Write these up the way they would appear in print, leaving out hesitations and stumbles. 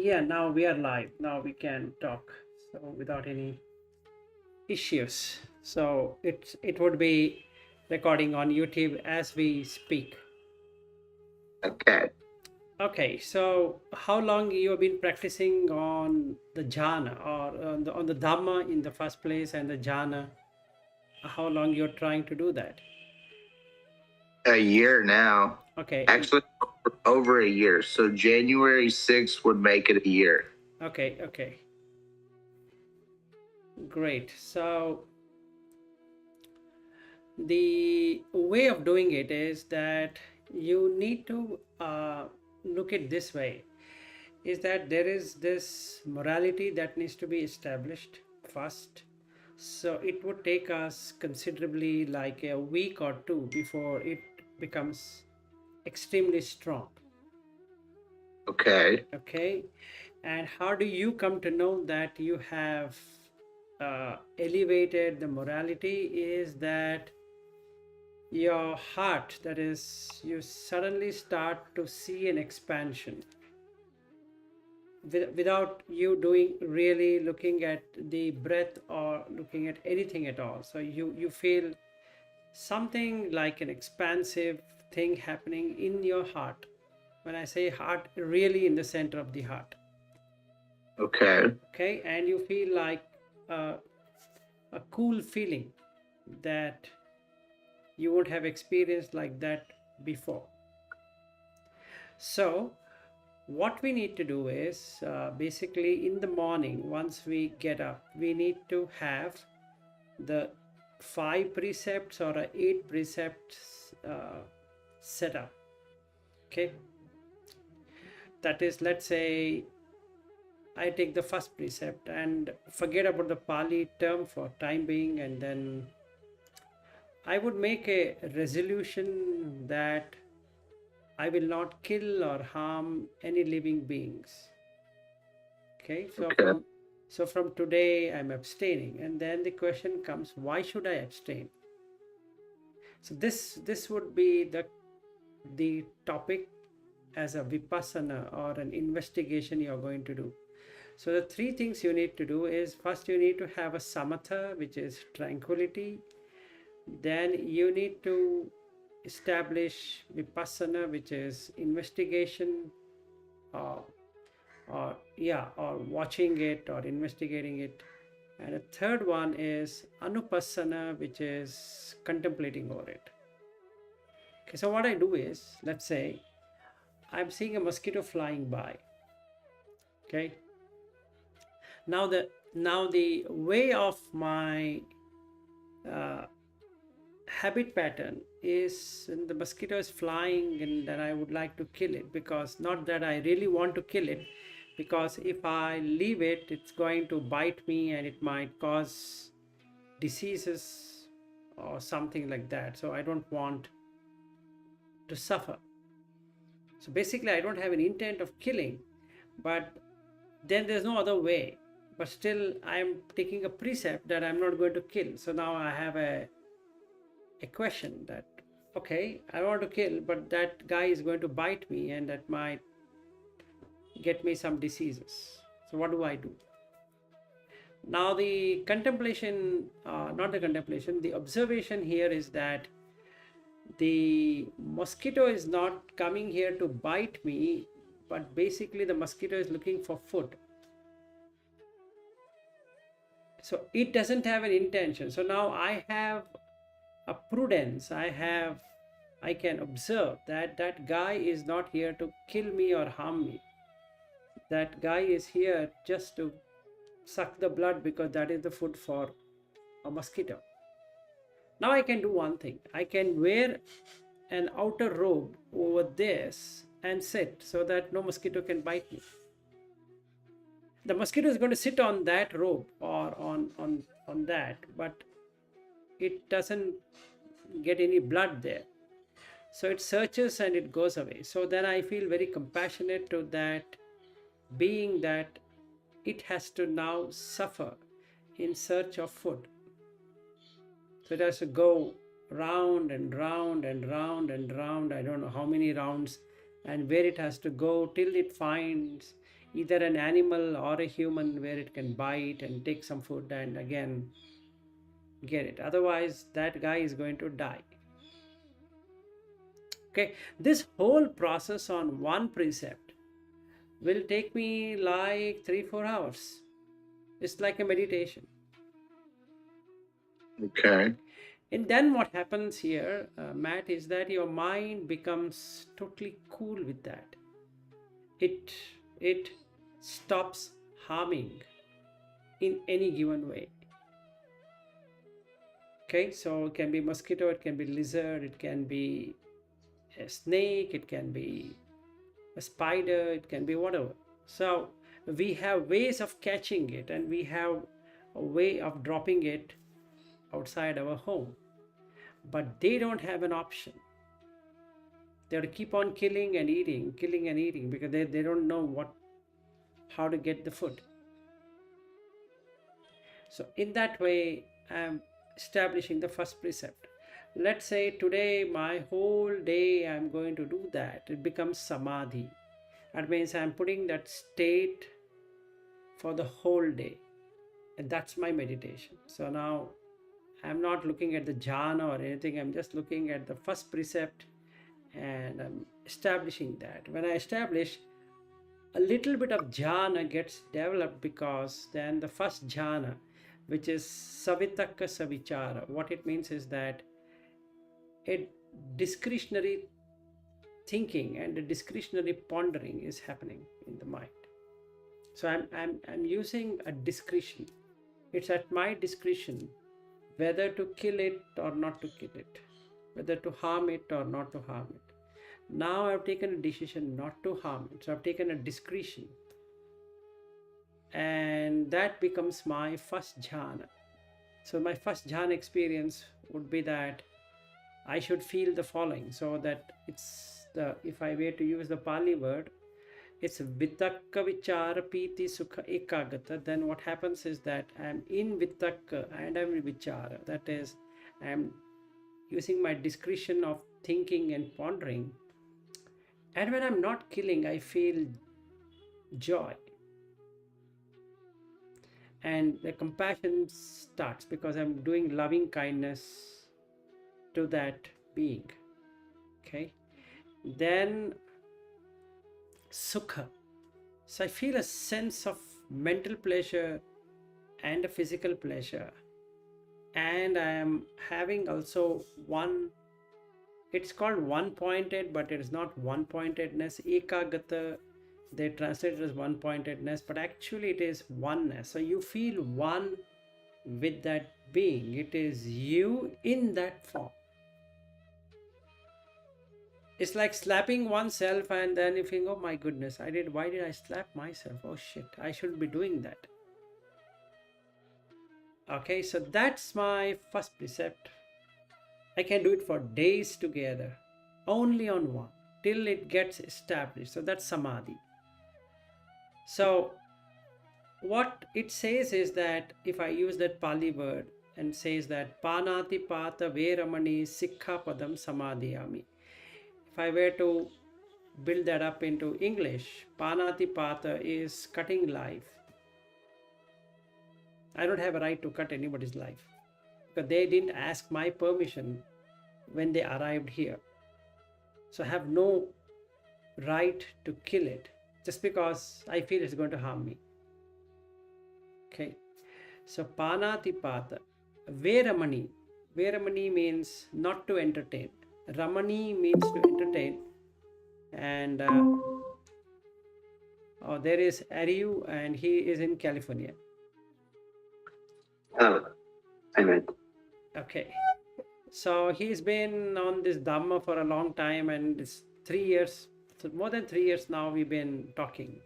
Yeah, now we are live. Now we can talk. So without any issues. So it would be recording on YouTube as we speak. Okay. Okay, so how long you have been practicing on the jhana or on the Dhamma in the first place and the jhana? How long you're trying to do that? A year now. Okay, Actually, over a year. So January 6th would make it a year. okay, great. So the way of doing it is that you need to look at this way, is that there is this morality that needs to be established first. So it would take us considerably like a week or two before it becomes extremely strong. Okay. Okay, and how do you come to know that you have elevated the morality? Is that your heart, that is, you suddenly start to see an expansion without you doing really looking at the breath or looking at anything at all. So you feel something like an expansive thing happening in your heart. When I say heart, really in the center of the heart. Okay. Okay, and you feel like a, a cool feeling that you would have experienced like that before. So what we need to do is basically in the morning, once we get up, we need to have the 5 precepts or 8 precepts set up. Okay, that is, let's say I take the first precept and forget about the Pali term for time being, and then I would make a resolution that I will not kill or harm any living beings. Okay, so Okay. from today I'm abstaining, and then the question comes, why should I abstain? So this would be the topic as a vipassana or an investigation you're going to do. So the 3 things you need to do is, first you need to have a samatha, which is tranquility. Then you need to establish vipassana, which is investigation, uh, or watching it or investigating it. And a third one is anupassana, which is contemplating over it. Okay, so what I do is, let's say I'm seeing a mosquito flying by. Okay, now the way of my uh, habit pattern is, when the mosquito is flying and then I would like to kill it, because not that I really want to kill it, because if I leave it, it's going to bite me and it might cause diseases or something like that. So I don't want to suffer. So basically I don't have an intent of killing, but then there's no other way. But still I'm taking a precept that I'm not going to kill. So now I have a question that, okay, I want to kill, but that guy is going to bite me and that might get me some diseases. So what do I do? Now the contemplation, not the contemplation, the observation here is that the mosquito is not coming here to bite me, but basically the mosquito is looking for food. So it doesn't have an intention. So now I have a prudence. I can observe that that guy is not here to kill me or harm me. That guy is here just to suck the blood, because that is the food for a mosquito. Now I can do one thing. I can wear an outer robe over this and sit so that no mosquito can bite me. The mosquito is going to sit on that robe or on that, but it doesn't get any blood there. So it searches and it goes away. So then I feel very compassionate to that being, that it has to now suffer in search of food. So it has to go round and round and round and round. I don't know how many rounds, and where it has to go till it finds either an animal or a human, where it can bite and take some food and again get it. Otherwise, that guy is going to die. Okay, this whole process on one precept will take me like 3-4 hours. It's like a meditation. Okay. And then what happens here, Matt, is that your mind becomes totally cool with that. It stops harming in any given way. Okay, so it can be mosquito, it can be lizard, it can be a snake, it can be a spider, it can be whatever. So we have ways of catching it, and we have a way of dropping it outside our home. But they don't have an option. They have to keep on killing and eating, because they don't know how to get the food. So in that way, I'm establishing the first precept. Let's say today, my whole day, I'm going to do that. It becomes samadhi. That means I'm putting that state for the whole day. And that's my meditation. So now I'm not looking at the jhana or anything. I'm just looking at the first precept and I'm establishing that. When I establish, a little bit of jhana gets developed, because then the first jhana, which is savitaka savichara, what it means is that a discretionary thinking and a discretionary pondering is happening in the mind. So I'm using a discretion. It's at my discretion whether to kill it or not to kill it, whether to harm it or not to harm it. Now I've taken a decision not to harm it. So I've taken a discretion. And that becomes my first jhana. So my first jhana experience would be that I should feel the following. So that if I were to use the Pali word, it's vitakka vichara piti sukha ekagata. Then what happens is that I'm in vitakka and I'm in vichara. That is, I'm using my discretion of thinking and pondering. And when I'm not killing, I feel joy. And the compassion starts because I'm doing loving kindness to that being. Okay. Then sukha. So I feel a sense of mental pleasure and a physical pleasure. And I am having also it's called one-pointed, but it is not one-pointedness. Ekagata, they translate it as one-pointedness, but actually it is oneness. So you feel one with that being. It is you in that form. It's like slapping oneself, and then you think, oh my goodness, why did I slap myself? Oh shit, I shouldn't be doing that. Okay, so that's my first precept. I can do it for days together, only on one, till it gets established. So that's samadhi. So what it says is that if I use that Pali word and says that panati pata veramani sikha padam samadhiyami. If I were to build that up into English, panati pata is cutting life. I don't have a right to cut anybody's life, because they didn't ask my permission when they arrived here. So I have no right to kill it just because I feel it's going to harm me. Okay. So panatipata. Veramani. Veramani means not to entertain. Ramani means to entertain. And there is Ariu, and he is in California. Oh, amen. Okay. So he's been on this Dhamma for a long time, and it's 3 years, so more than 3 years now we've been talking.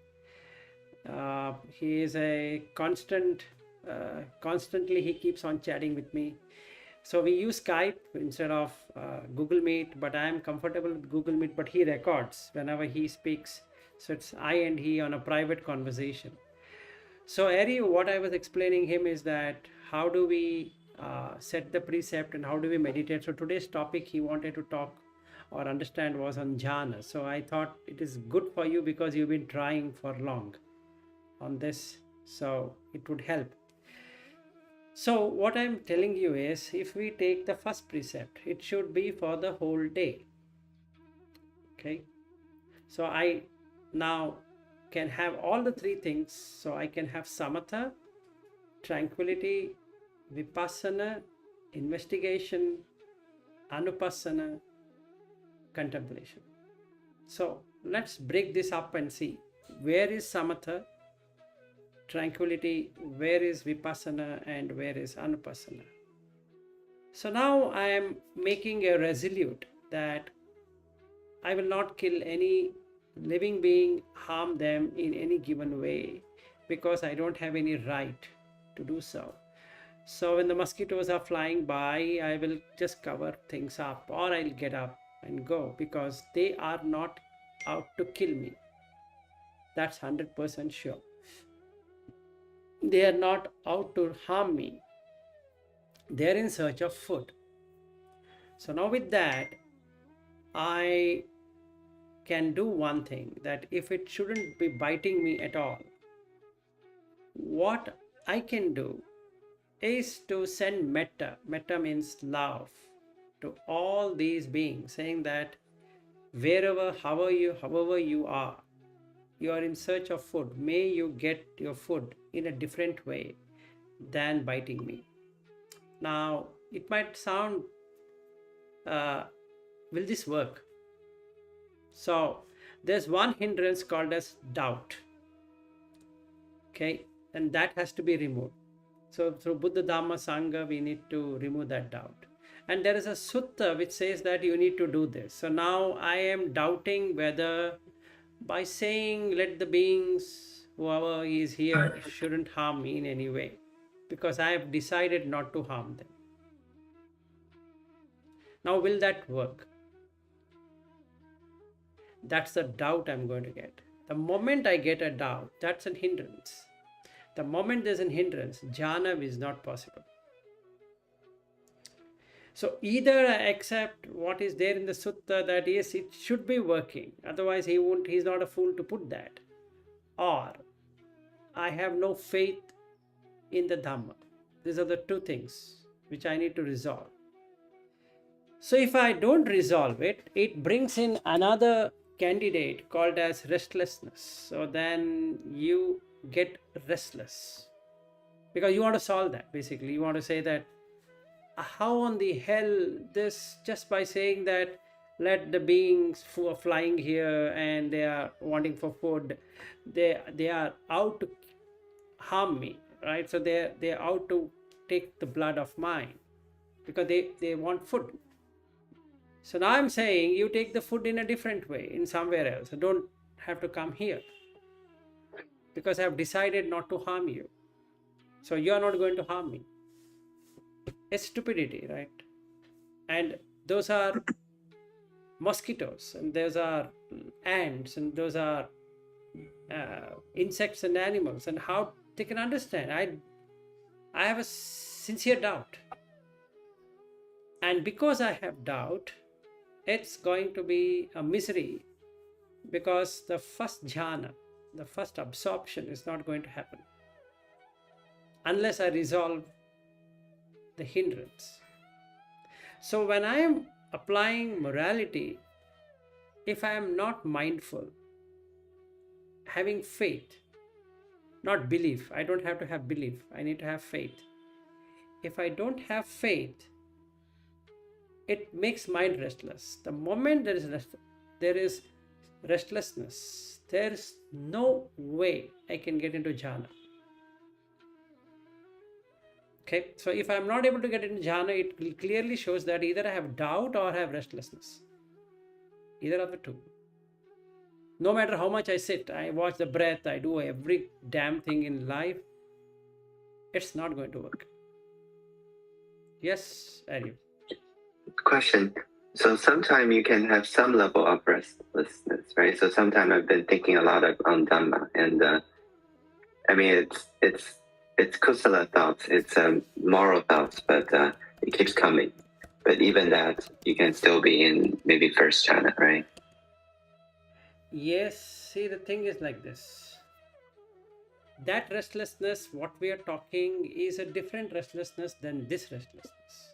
He is a constantly he keeps on chatting with me. So we use Skype instead of Google Meet, but I am comfortable with Google Meet, but he records whenever he speaks. So it's I and he on a private conversation. So Ari, what I was explaining him is that how do we set the precept and how do we meditate. So today's topic he wanted to talk or understand was on jhana. So I thought it is good for you because you've been trying for long. on this, so it would help. So what I'm telling you is, if we take the first precept, it should be for the whole day. Okay, so I now can have all the three things. So I can have samatha, tranquility, vipassana, investigation, anupassana, contemplation. So let's break this up and see where is samatha, tranquility, where is vipassana, and where is anupassana. So now I am making a resolute that I will not kill any living being, harm them in any given way, because I don't have any right to do so. So when the mosquitoes are flying by, I will just cover things up, or I'll get up and go, because they are not out to kill me. That's 100% sure. They are not out to harm me. They are in search of food. So now with that, I can do one thing, that if it shouldn't be biting me at all, what I can do is to send metta. Metta means love to all these beings, saying that wherever, however you are in search of food. May you get your food in a different way than biting me. Now, it might sound, will this work? So, there's one hindrance called as doubt. Okay, and that has to be removed. So, through Buddha, Dhamma, Sangha, we need to remove that doubt. And there is a sutta which says that you need to do this. So now I am doubting whether by saying let the beings, whoever is here, shouldn't harm me in any way, because I have decided not to harm them. Now, will that work? That's the doubt I'm going to get. The moment I get a doubt, that's a hindrance. The moment there's a hindrance, jhana is not possible. So either I accept what is there in the sutta, that yes, it should be working, otherwise he's not a fool to put that, or I have no faith in the Dhamma. These are the two things which I need to resolve. So if I don't resolve it, it brings in another candidate called as restlessness. So then you get restless, because you want to solve that. Basically, you want to say that how on the hell this, just by saying that let the beings who are flying here and they are wanting for food, they are out to harm me, right? So they're out to take the blood of mine, because they want food. So now I'm saying you take the food in a different way, in somewhere else. So don't have to come here, because I have decided not to harm you. So you are not going to harm me. It's stupidity, right? And those are mosquitoes, and those are ants, and those are insects and animals, and how they can understand. I have a sincere doubt, and because I have doubt, it's going to be a misery, because the first jhana, the first absorption, is not going to happen unless I resolve the hindrance. So when I am applying morality, if I am not mindful, having faith, not belief, I don't have to have belief, I need to have faith. If I don't have faith, it makes mind restless. The moment there is restlessness, there is no way I can get into jhana. Okay, so if I'm not able to get into jhana, it clearly shows that either I have doubt or I have restlessness. Either of the two. No matter how much I sit, I watch the breath, I do every damn thing in life, it's not going to work. Yes, Arif. Question. So sometimes you can have some level of restlessness, right? So sometimes I've been thinking a lot on Dhamma, and I mean it's kusala thoughts, it's moral thoughts, but it keeps coming. But even that, you can still be in maybe first jhana, right? Yes, see, the thing is like this. That restlessness, what we are talking, is a different restlessness than this restlessness.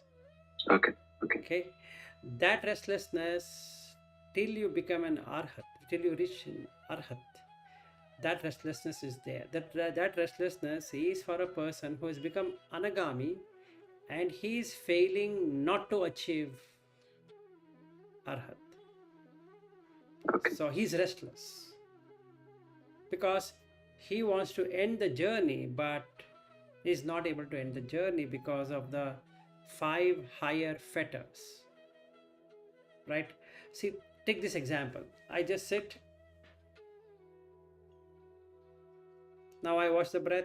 Okay. Okay, that restlessness, till you become an arhat, till you reach an arhat, that restlessness is there. That restlessness is for a person who has become anagami and he is failing not to achieve arhat. Okay. So he's restless because he wants to end the journey but is not able to end the journey because of the 5 higher fetters. Right? See, take this example. I just sit. Now I watch the breath.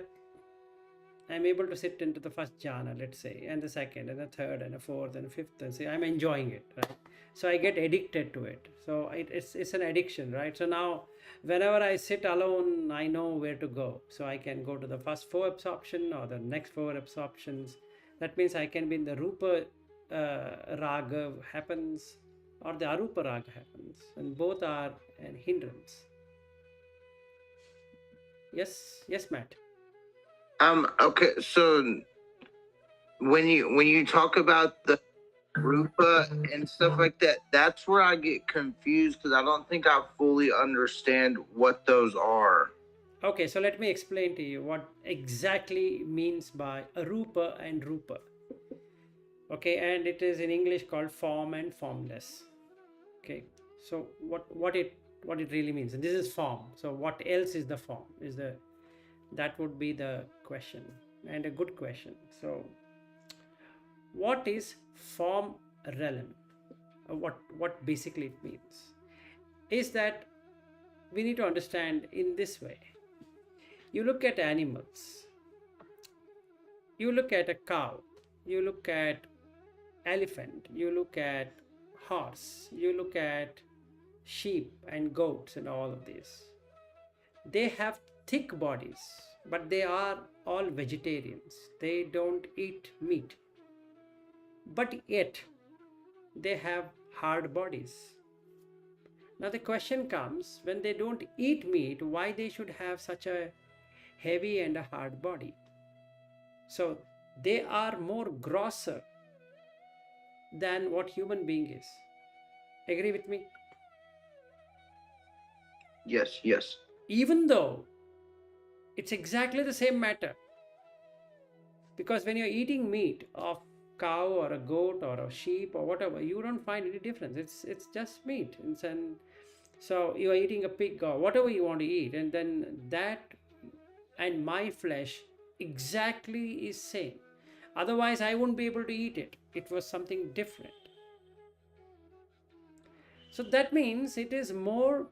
I'm able to sit into the first jhana, let's say, and the second, and the third, and the fourth, and the fifth, and say I'm enjoying it, right? So I get addicted to it. So it's an addiction, right? So now, whenever I sit alone, I know where to go. So I can go to the first 4 absorption or the next 4 absorptions. That means I can be in the rupa raga happens or the arupa raga happens, and both are an hindrance. Yes, Matt. Okay, so when you talk about the rupa and stuff like that, that's where I get confused because I don't think I fully understand what those are. Okay, so let me explain to you what exactly means by arupa and rupa. Okay, and it is in English called form and formless. Okay, so what it really means, and this is form. So what else is the form? That would be the question, and a good question. So what is form realm? What basically it means is that we need to understand in this way. You look at animals, you look at a cow, you look at elephant, you look at horse, you look at sheep and goats and all of these. They have thick bodies, but they are all vegetarians. They don't eat meat. But yet they have hard bodies. Now the question comes, when they don't eat meat, why they should have such a heavy and a hard body? So they are more grosser than what human being is. Agree with me? Yes. Even though it's exactly the same matter. Because when you're eating meat of cow or a goat or a sheep or whatever, you don't find any difference. It's just meat. So you are eating a pig or whatever you want to eat, and then that and my flesh exactly is same. Otherwise I wouldn't be able to eat it. It was something different. So that means it is more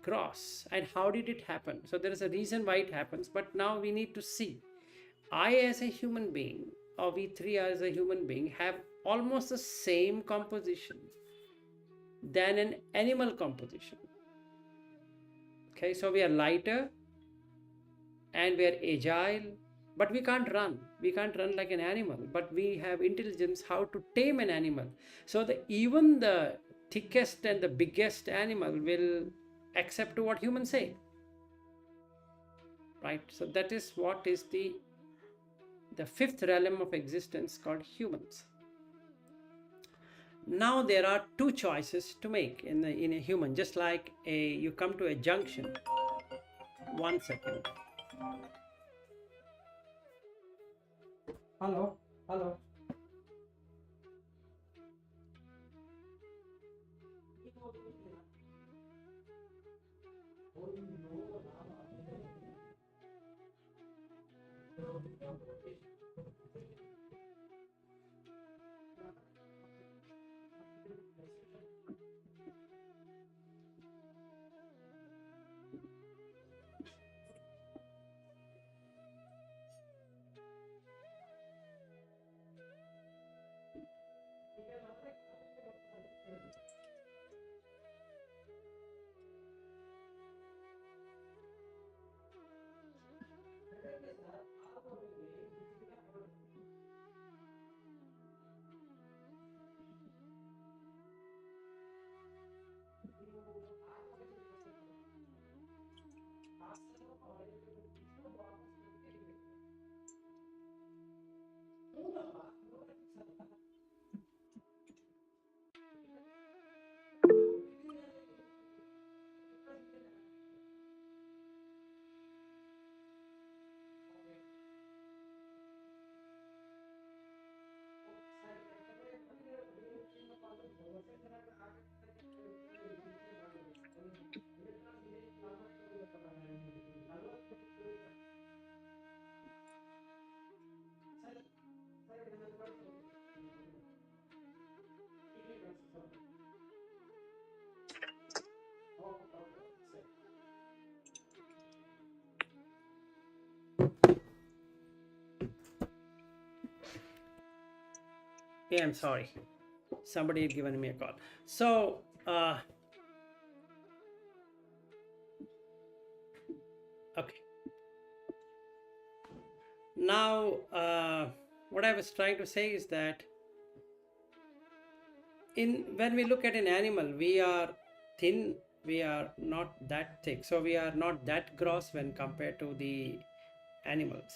gross. And how did it happen? So there is a reason why it happens, but now we need to see. I as a human being, or we three as a human being, have almost the same composition than an animal composition. Okay, so we are lighter and we are agile, but we can't run. We can't run like an animal, but we have intelligence how to tame an animal. So even the thickest and the biggest animal will accept to what humans say. Right? So that is what is the 5th realm of existence called humans. Now there are 2 choices to make in a human, just like you come to a junction. 1 second. Hello. Yeah, I'm sorry. Somebody had given me a call. So, okay. Now, what I was trying to say is that when we look at an animal, we are thin, we are not that thick. So we are not that gross when compared to the animals.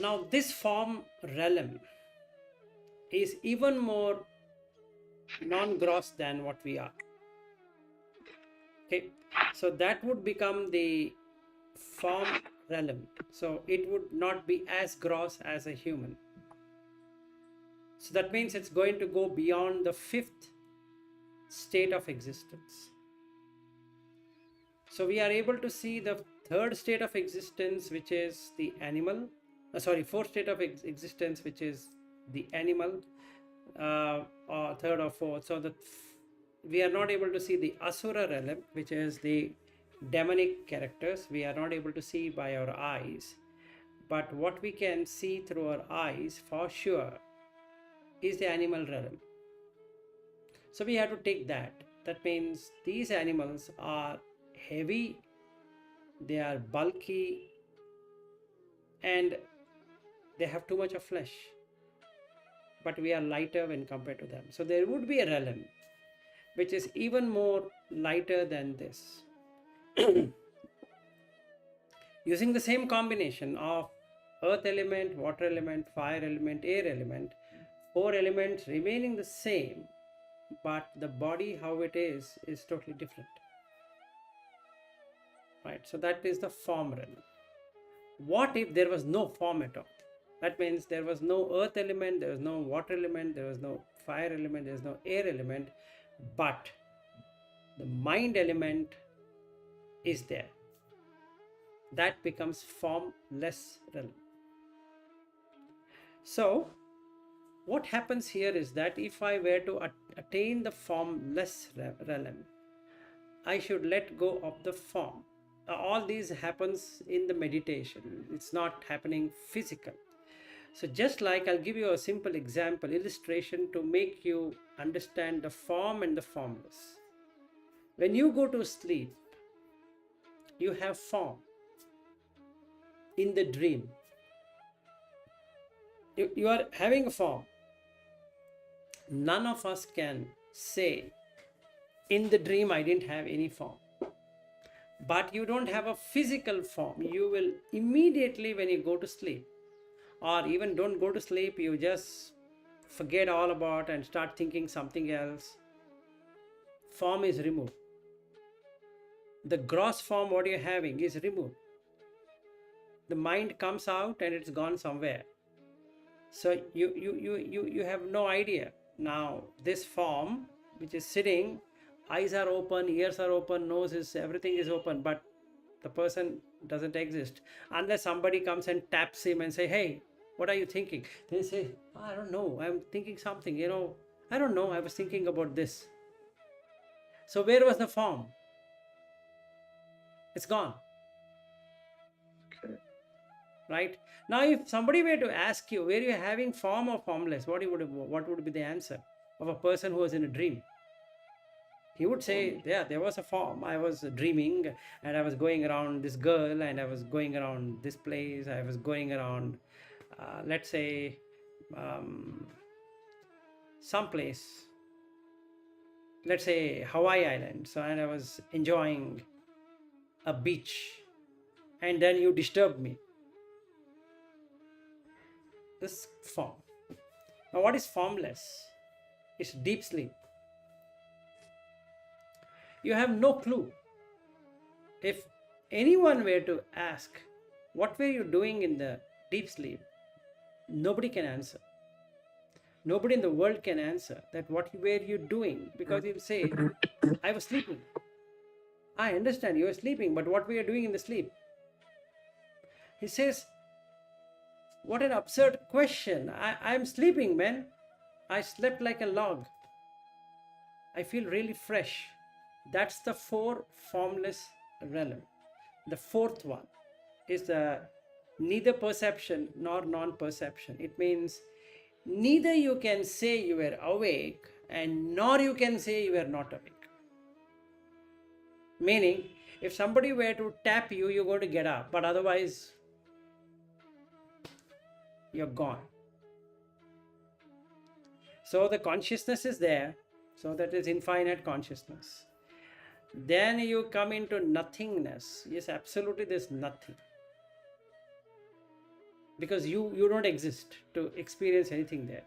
Now, this form realm is even more non-gross than what we are. Okay, so that would become the form realm. So it would not be as gross as a human. So that means it's going to go beyond the fifth state of existence. So we are able to see the third state of existence, which is the animal. Fourth state of existence, which is the animal, or third or fourth. So that we are not able to see the asura realm, which is the demonic characters. We are not able to see by our eyes, but what we can see through our eyes for sure is the animal realm. So we have to take that. That means these animals are heavy, they are bulky, and they have too much of flesh, but we are lighter when compared to them. So there would be a realm which is even more lighter than this. Using the same combination of earth element, water element, fire element, air element, 4 elements remaining the same, but the body, how it is totally different. Right? So that is the form realm. What if there was no form at all? That means there was no earth element, there was no water element, there was no fire element, there was no air element, but the mind element is there. That becomes formless realm. So what happens here is that if I were to attain the formless realm, I should let go of the form. All these happens in the meditation. It's not happening physical. So just like, I'll give you a simple example, illustration to make you understand the form and the formless. When you go to sleep, you have form. In the dream, you are having a form. None of us can say, in the dream I didn't have any form. But you don't have a physical form. You will immediately, when you go to sleep, or even don't go to sleep, you just forget all about and start thinking something else, form is removed. The gross form what you're having is removed. The mind comes out and it's gone somewhere. So you have no idea. Now this form which is sitting, eyes are open, ears are open, nose is, everything is open, but the person doesn't exist unless somebody comes and taps him and say, hey, what are you thinking? They say, oh, I don't know, I'm thinking something, I don't know, I was thinking about this. So where was the form? It's gone. Okay. Right? Now if somebody were to ask you, were you having form or formless, what would be the answer of a person who was in a dream? He would say, yeah, there was a form. I was dreaming and I was going around this girl and I was going around this place. I was going around, let's say, someplace, let's say Hawaii Island. So, and I was enjoying a beach and then you disturbed me. This form. Now, what is formless? It's deep sleep. You have no clue. If anyone were to ask, what were you doing in the deep sleep? Nobody can answer. Nobody in the world can answer that what were you doing, because you'll say, I was sleeping. I understand you were sleeping, but what were you doing in the sleep? He says, what an absurd question. I'm sleeping, man. I slept like a log. I feel really fresh. That's the 4 formless realm. The 4th one is the neither perception nor non-perception. It means neither you can say you were awake and nor you can say you were not awake. Meaning, if somebody were to tap you, you're going to get up, but otherwise, you're gone. So the consciousness is there, so that is infinite consciousness. Then you come into nothingness. Yes, absolutely, there's nothing. Because you don't exist to experience anything there.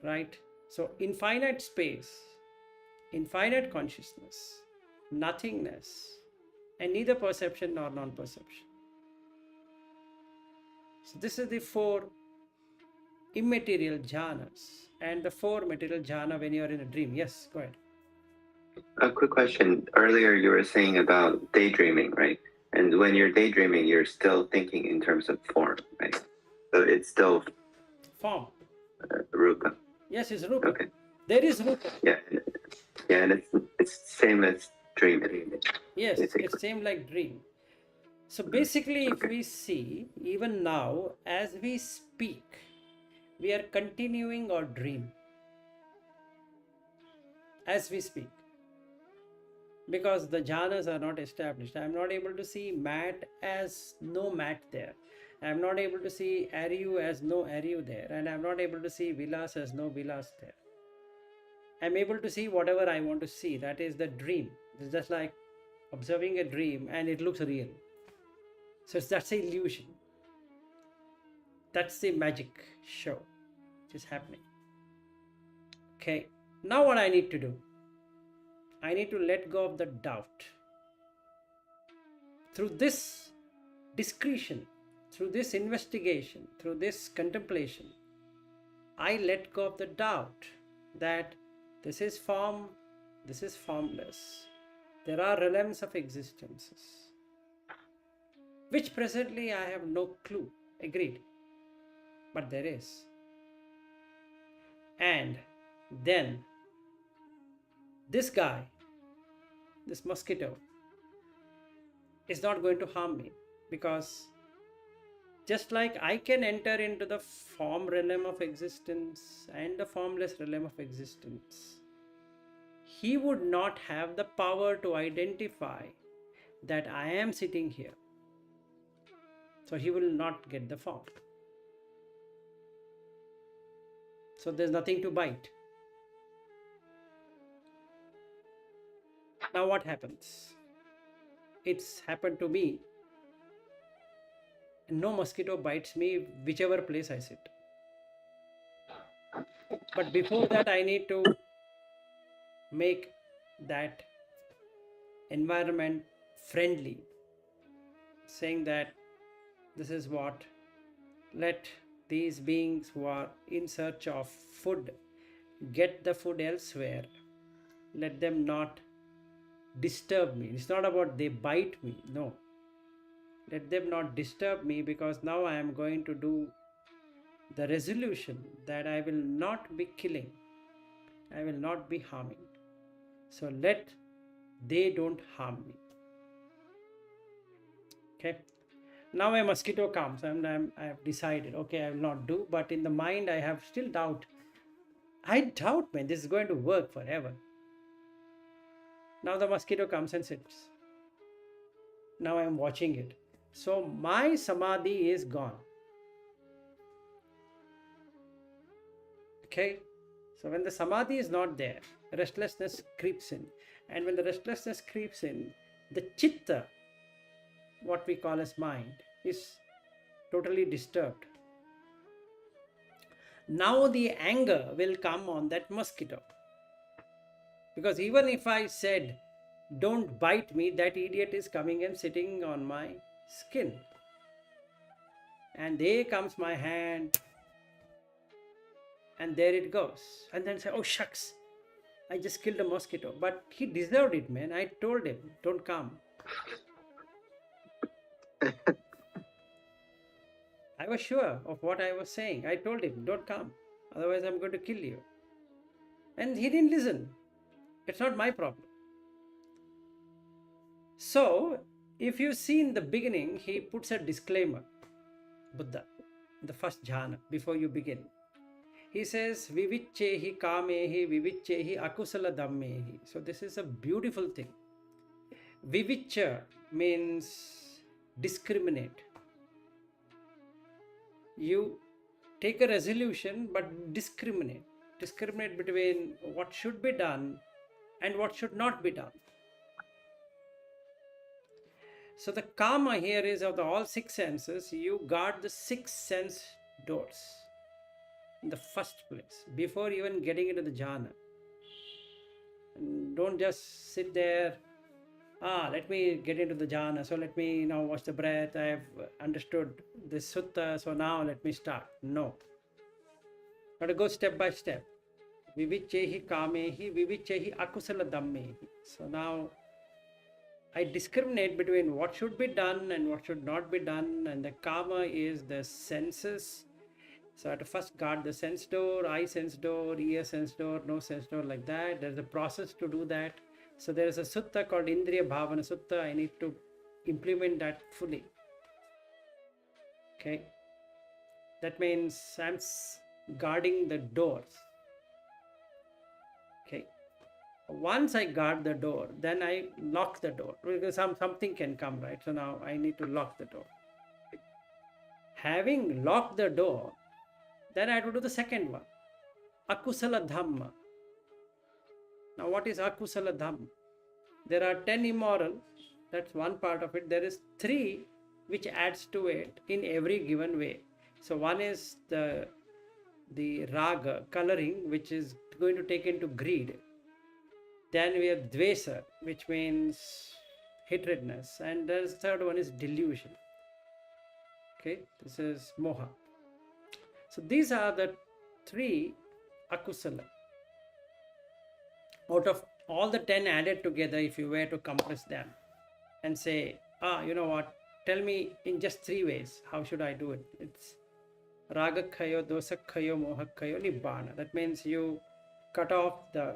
Right? So infinite space, infinite consciousness, nothingness, and neither perception nor non-perception. So this is the 4 immaterial jhanas and the 4 material jhana when you are in a dream. Yes, go ahead. A quick question. Earlier you were saying about daydreaming, right? And when you're daydreaming, you're still thinking in terms of form, right? So it's still Form. rupa. Yes, it's rupa. Okay. There is rupa. Yeah, and it's same as dreaming. Yes, basically. it's same like dream. So basically, if we see, even now, as we speak, we are continuing our dream. As we speak. Because the jhanas are not established. I am not able to see mat as no mat there. I am not able to see Aryu as no Aryu there. And I am not able to see Vilas as no Vilas there. I am able to see whatever I want to see. That is the dream. It's just like observing a dream and it looks real. So that's the illusion. That's the magic show which is happening. Okay. Now what I need to do? I need to let go of the doubt. Through this discretion, through this investigation, through this contemplation, I let go of the doubt that this is form, this is formless. There are realms of existences, which presently I have no clue. Agreed. But there is. And then this guy, this mosquito, is not going to harm me, because just like I can enter into the form realm of existence and the formless realm of existence, he would not have the power to identify that I am sitting here. So he will not get the form. So there's nothing to bite. Now what happens? It's happened to me. No mosquito bites me whichever place I sit. But before that, I need to make that environment friendly, saying that this is what, let these beings who are in search of food get the food elsewhere. Let them not disturb me. It's not about they bite me. No. Let them not disturb me, because now I am going to do the resolution that I will not be killing. I will not be harming. So let they don't harm me. Okay. Now a mosquito comes and I have decided, okay, I will not do. But in the mind, I have still doubt. I doubt, man, this is going to work forever. Now the mosquito comes and sits. Now I am watching it. So my samadhi is gone. Okay. So when the samadhi is not there, restlessness creeps in. And when the restlessness creeps in, the chitta, what we call as mind, is totally disturbed. Now the anger will come on that mosquito. Because even if I said, don't bite me, that idiot is coming and sitting on my skin. And there comes my hand, and there it goes. And then say, oh shucks, I just killed a mosquito. But he deserved it, man. I told him, don't come. I was sure of what I was saying. I told him, don't come. Otherwise, I'm going to kill you. And he didn't listen. It's not my problem. So, if you see in the beginning, he puts a disclaimer, Buddha. the first jhana, before you begin. He says, Vivicchehi kamehi, vivicchehi akusala dhammehi. So this is a beautiful thing. Viviccha means discriminate. You take a resolution but discriminate. Discriminate between what should be done and what should not be done. So the kama here is of the all six senses, you guard the six sense doors in the first place, before even getting into the jhana. And don't just sit there, let me get into the jhana, so let me now watch the breath, I have understood this sutta, so now let me start. No. Got to go step by step. Vivicchehi kamehi, vivicchehi akusala dhammehi. So now I discriminate between what should be done and what should not be done, and the kama is the senses. So I have to first guard the sense door, eye sense door, ear sense door, nose sense door, like that. There's a process to do that. So there is a sutta called Indriya Bhavana Sutta. I need to implement that fully. Okay. That means I'm guarding the doors. Okay. Once I guard the door, then I lock the door, because something can come, right? So now I need to lock the door. Having locked the door, then I have to do the second one, akusala dhamma. Now what is akusala dhamma? There are 10 immoral, that's one part of it. There is 3 which adds to it in every given way. So one is the raga, coloring, which is going to take into greed. Then we have dvesa, which means hatredness, and the third one is delusion. Okay, this is moha. So these are the 3 akusala. Out of all the 10 added together, if you were to compress them and say, you know what, tell me in just 3 ways, how should I do it? It's ragakhayo, dosakhayo, mohakhayo, nibbana. That means you cut off the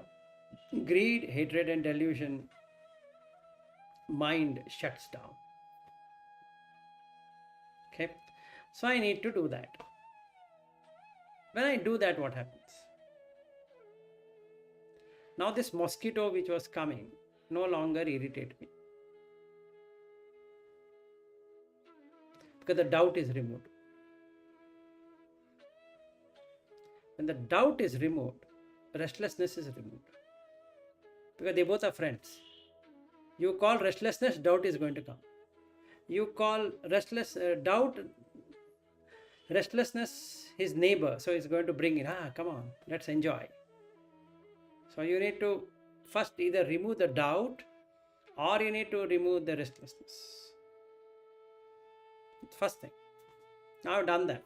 greed, hatred and delusion, mind shuts down. Okay, so I need to do that. When I do that, what happens? Now this mosquito which was coming no longer irritates me, because the doubt is removed. When the doubt is removed, restlessness is removed, because they both are friends. You call restlessness, doubt is going to come. You call restlessness his neighbor, so it's going to bring in, come on, let's enjoy. So you need to first either remove the doubt or you need to remove the restlessness. First thing. Now I've done that.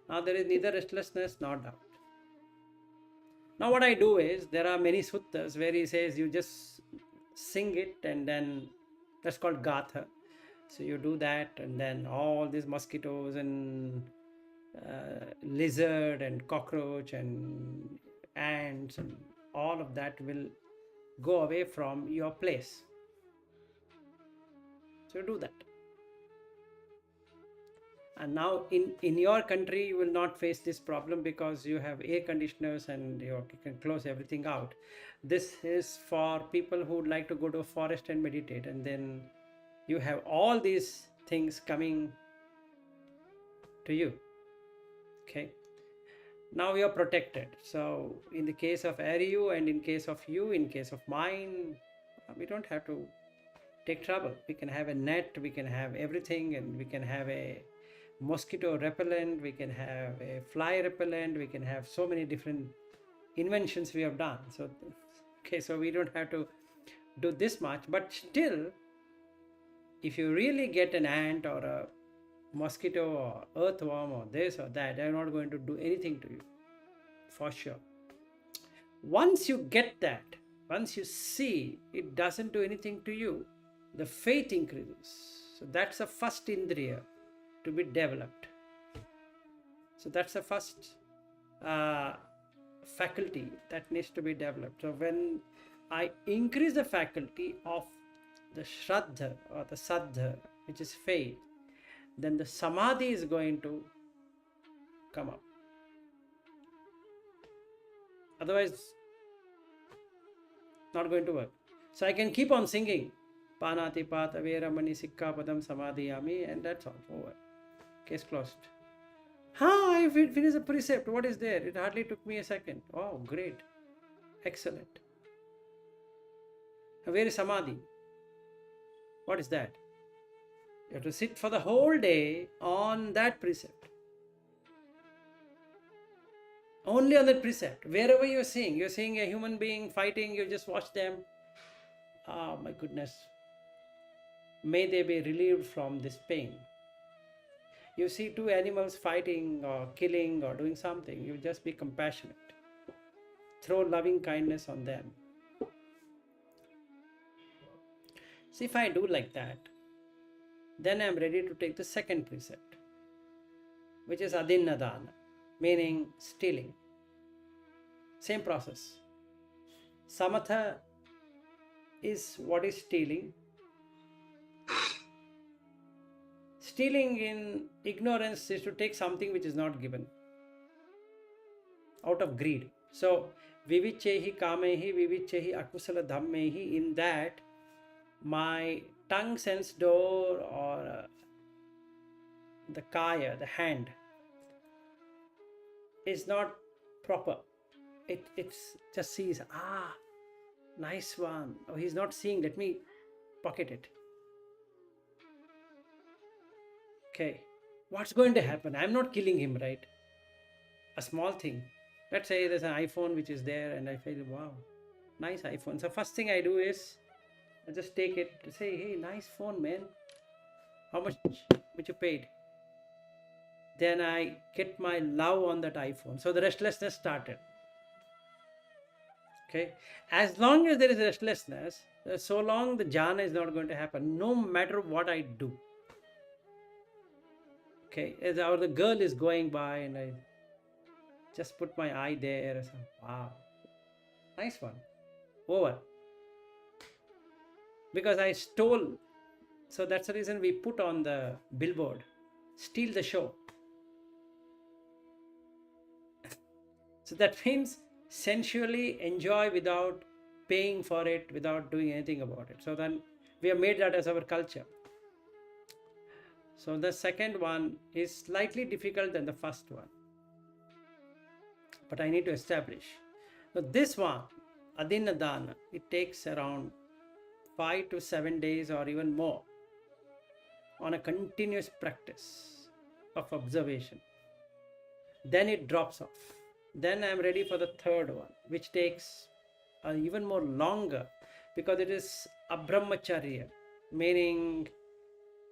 Now there is neither restlessness nor doubt. Now what I do is, there are many suttas where he says you just sing it, and then that's called gatha. So you do that, and then all these mosquitoes and lizard and cockroach and ants and all of that will go away from your place. So do that. And now in your country, you will not face this problem because you have air conditioners and you can close everything out. This is for people who would like to go to a forest and meditate, and then you have all these things coming to you. Okay. Now we are protected. So in the case of Ariyu and in case of you, in case of mine, we don't have to take trouble. We can have a net, we can have everything, and we can have a mosquito repellent, we can have a fly repellent, we can have so many different inventions we have done. So, okay, so we don't have to do this much, but still, if you really get an ant or a mosquito or earthworm or this or that, they're not going to do anything to you, for sure. Once you get that, once you see it doesn't do anything to you, the faith increases. So that's the first indriya to be developed. So that's the first faculty that needs to be developed. So when I increase the faculty of the shraddha or the saddha, which is faith, then the samadhi is going to come up. Otherwise, not going to work. So I can keep on singing Panati Pata Veramani Sikka Padam Samadhiyami, and that's all over. Case closed. I finished the precept. What is there? It hardly took me a second. Oh, great. Excellent. Where is Samadhi? What is that? You have to sit for the whole day on that precept. Only on that precept. Wherever you're seeing a human being fighting, you just watch them. Oh my goodness. May they be relieved from this pain. You see two animals fighting or killing or doing something, you just be compassionate. Throw loving kindness on them. See, if I do like that, then I'm ready to take the second precept, which is adinnadana, meaning stealing. Same process. Samatha is what is stealing. Stealing in ignorance is to take something which is not given out of greed. So, vivichehi kamehi, vivichehi akusala dhammehi, in that my tongue sense door or the kaya, the hand, is not proper. It just sees, nice one. Oh, he's not seeing, let me pocket it. Okay, what's going to happen? I'm not killing him, right? A small thing. Let's say there's an iPhone which is there and I feel, wow, nice iPhone. So first thing I do is I just take it to say, hey, nice phone, man. How much you paid? Then I get my love on that iPhone. So the restlessness started. Okay. As long as there is restlessness, so long the jhana is not going to happen, no matter what I do. Okay. Or the girl is going by and I just put my eye there. So, wow. Nice one. Over. Because I stole. So that's the reason we put on the billboard, steal the show. So that means sensually enjoy without paying for it, without doing anything about it. So then we have made that as our culture. So the second one is slightly difficult than the first one. But I need to establish. So this one, adinnadana, it takes around 5 to 7 days or even more on a continuous practice of observation. Then it drops off. Then I am ready for the third one, which takes even more longer because it is abrahmacharya, meaning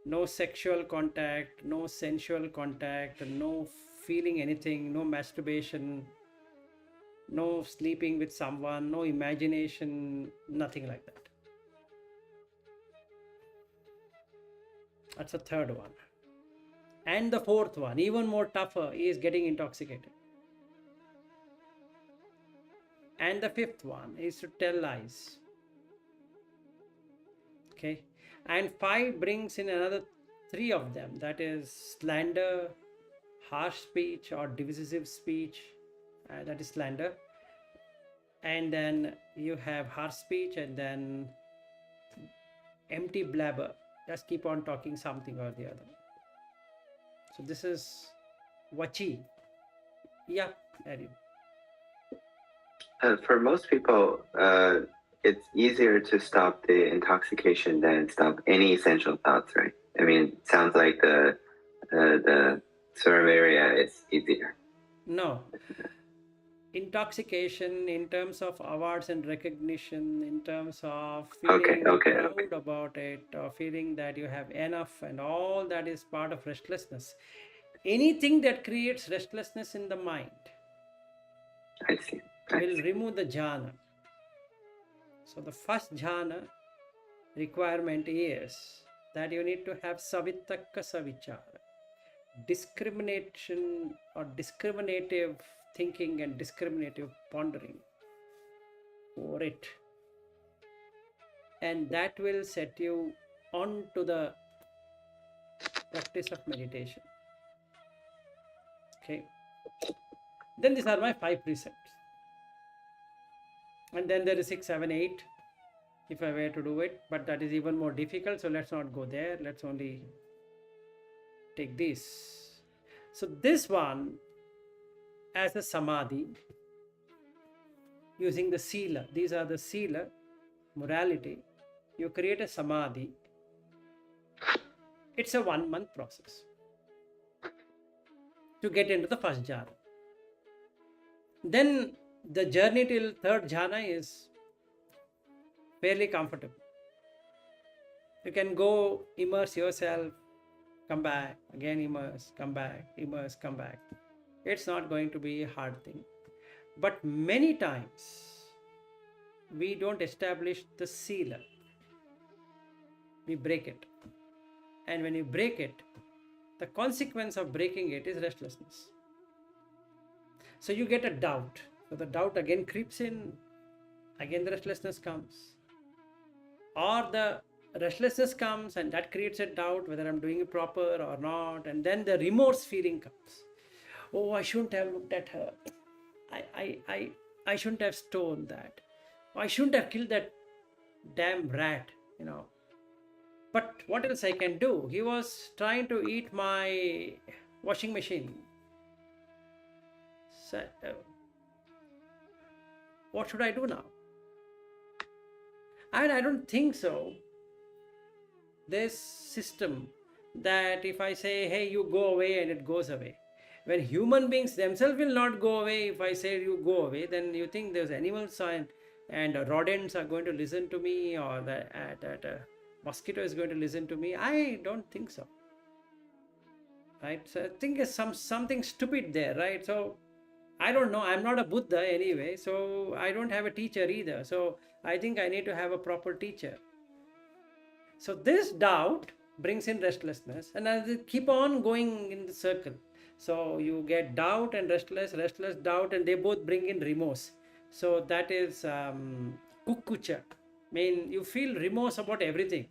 no sexual contact, no sensual contact, no feeling anything, no masturbation, no sleeping with someone, no imagination, nothing like that. That's the third one. And the fourth one, even more tougher, is getting intoxicated. And the fifth one is to tell lies. Okay. And 5 brings in another 3 of them. That is slander, harsh speech or divisive speech. That is slander. And then you have harsh speech and then empty blabber. Just keep on talking something or the other. So this is vachi. Yeah, Eddie. For most people, it's easier to stop the intoxication than stop any essential thoughts, right? I mean, it sounds like the Sāmaññaphalasutta is easier. No. Intoxication in terms of awards and recognition, in terms of feeling proud about it, or feeling that you have enough, and all that is part of restlessness. Anything that creates restlessness in the mind will remove the jhana. So the first jhana requirement is that you need to have savitakka savichara, discrimination or discriminative thinking and discriminative pondering over it. And that will set you on to the practice of meditation. Okay. Then these are my 5 precepts. And then there is 6, 7, 8 if I were to do it, but that is even more difficult. So let's not go there. Let's only take this. So this one as a samadhi, using the sila. These are the sila, morality. You create a samadhi. It's a 1 month process to get into the first jhana. Then the journey till third jhana is fairly comfortable. You can go immerse yourself, come back, again immerse, come back, immerse, come back. It's not going to be a hard thing. But many times we don't establish the sila. We break it. And when you break it, the consequence of breaking it is restlessness. So you get a doubt. So the doubt again creeps in, again the restlessness comes. Or the restlessness comes and that creates a doubt whether I'm doing it proper or not. And then the remorse feeling comes. Oh, I shouldn't have looked at her. I shouldn't have stolen that. I shouldn't have killed that damn rat, But what else I can do? He was trying to eat my washing machine. So, what should I do now? And I don't think so. This system that if I say, hey, you go away, and it goes away. When human beings themselves will not go away, if I say you go away, then you think there's animals and rodents are going to listen to me, or that mosquito is going to listen to me. I don't think so. Right? So I think there's something stupid there, right? So I don't know. I'm not a Buddha anyway, so I don't have a teacher either. So I think I need to have a proper teacher. So this doubt brings in restlessness, and I keep on going in the circle. So you get doubt and restless, doubt, and they both bring in remorse. So that is kukucha. I mean, you feel remorse about everything.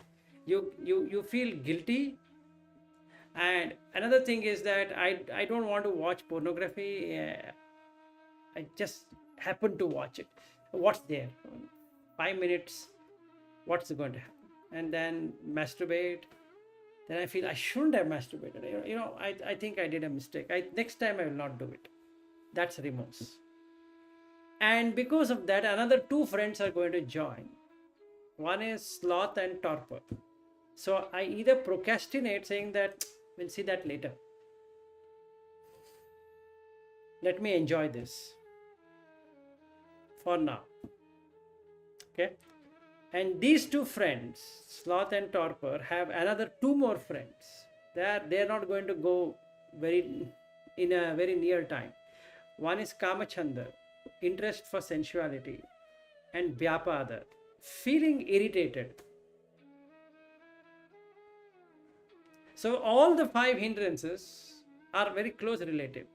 You feel guilty. And another thing is that I don't want to watch pornography. I just happen to watch it. What's there? 5 minutes. What's going to happen? And then masturbate. Then I feel I shouldn't have masturbated. I think I did a mistake. Next time I will not do it. That's remorse. And because of that, another 2 friends are going to join. One is sloth and torpor. So I either procrastinate, saying that we'll see that later. Let me enjoy this for now. Okay. And these 2 friends, sloth and torpor, have another 2 more friends. They're not going to go in a very near time. One is kamachanda, interest for sensuality, and vyapada, feeling irritated. So all the 5 hindrances are very close relative.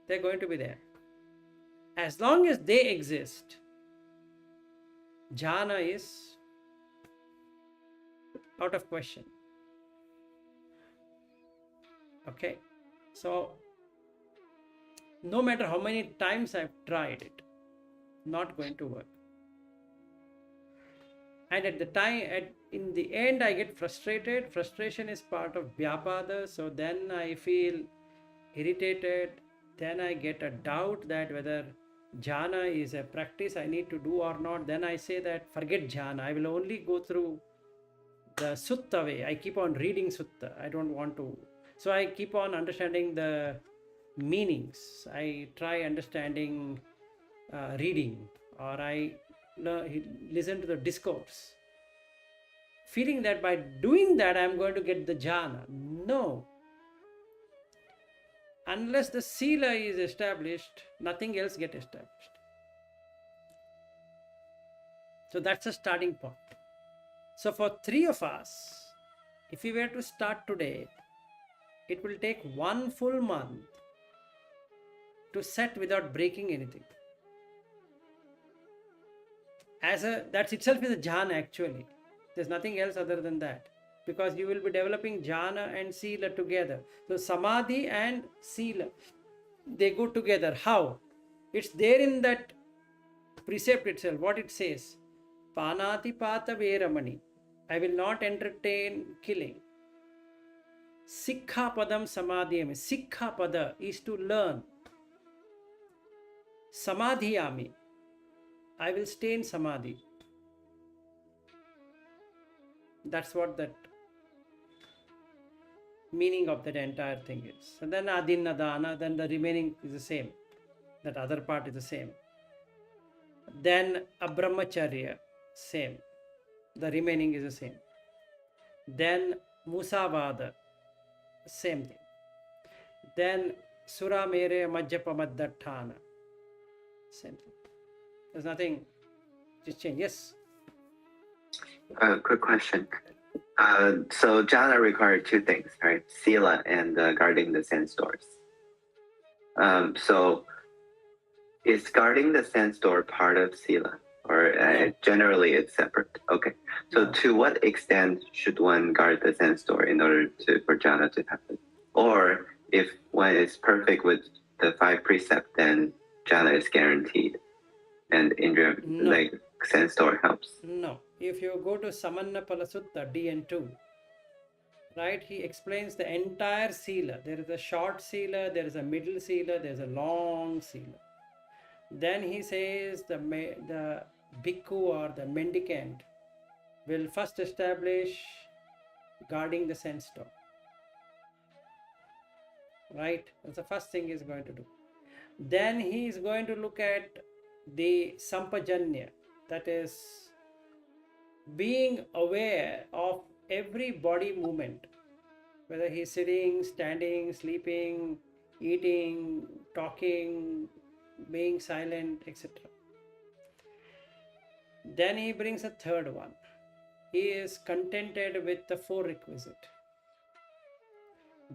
They're going to be there. As long as they exist, jhana is out of question. Okay, so no matter how many times I've tried it, not going to work. And in the end, I get frustrated. Frustration is part of vyapada. So then I feel irritated. Then I get a doubt that whether jhana is a practice I need to do or not. Then I say that forget jhana. I will only go through the sutta way. I keep on reading sutta. I don't want to. So I keep on understanding the meanings. I try understanding reading, or I listen to the discourse, feeling that by doing that I'm going to get the jhana. No. Unless the sila is established, nothing else gets established. So that's a starting point. So for 3 of us, if we were to start today, it will take 1 full month to set without breaking anything. That itself is a jhana actually. There's nothing else other than that, because you will be developing jhana and sila together. So samadhi and sila. They go together. How? It's there in that precept itself. What it says? Panati pata veramani. I will not entertain killing. Sikha padam samadhiyami. Sikha pada is to learn. Samadhiyami. I will stay in samadhi. That's what that meaning of that entire thing is. And then adinna dana, then the remaining is the same. That other part is the same. Then abrahmacharya, same. The remaining is the same. Then musavada, same thing. Then sura mere majjapamaddhattana, same thing. There's nothing just change. Yes. Quick question. So jhana required two things, right? Sila and guarding the sense doors. So is guarding the sense door part of sila, or generally it's separate? Okay. So to what extent should one guard the sense door in order for jhana to happen? Or if one is perfect with the 5 precepts, then jhana is guaranteed, and indriya like sense door helps. No. If you go to Sāmaññaphalasutta DN2, right, he explains the entire sila. There is a short sila, there is a middle sila, there is a long sila. Then he says the bhikkhu or the mendicant will first establish guarding the sense door. Right? That's the first thing he's going to do. Then he is going to look at the sampajanya, that is being aware of every body movement, whether he's sitting, standing, sleeping, eating, talking, being silent, etc. Then he brings a third one. He is contented with the 4 requisite.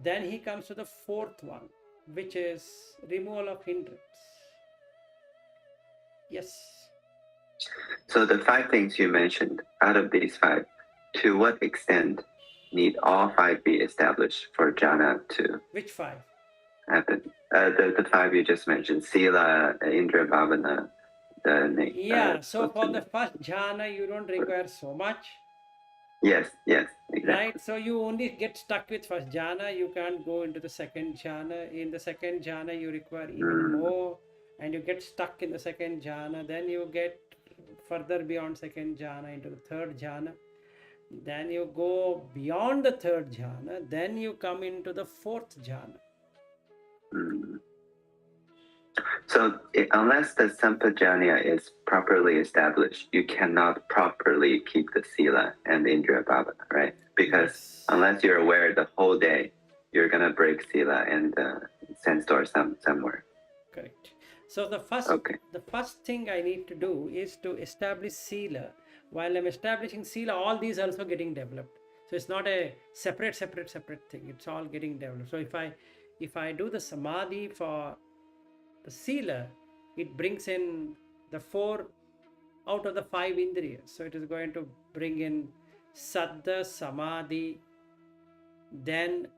Then he comes to the 4th one, which is removal of hindrance. Yes. So the 5 things you mentioned, out of these 5, to what extent need all 5 be established for jhana to Which 5? happen? The 5 you just mentioned, sila, indriya bhavana, So for the first jhana, you don't require so much. Yes, exactly. Right, so you only get stuck with first jhana, you can't go into the second jhana. In the second jhana, you require even more, and you get stuck in the second jhana. Then you get further beyond second jhana into the third jhana. Then you go beyond the third jhana. Then you come into the 4th jhana. So unless the sampajanya is properly established, you cannot properly keep the sila and indriya bhavana, right? Because unless you're aware the whole day, you're going to break sila and sense door somewhere. Correct. So the first thing I need to do is to establish sila. While I'm establishing sila, all these are also getting developed. So it's not a separate thing. It's all getting developed. So if I do the samadhi for the sila, it brings in the 4 out of the 5 indriyas. So it is going to bring in saddha, samadhi, then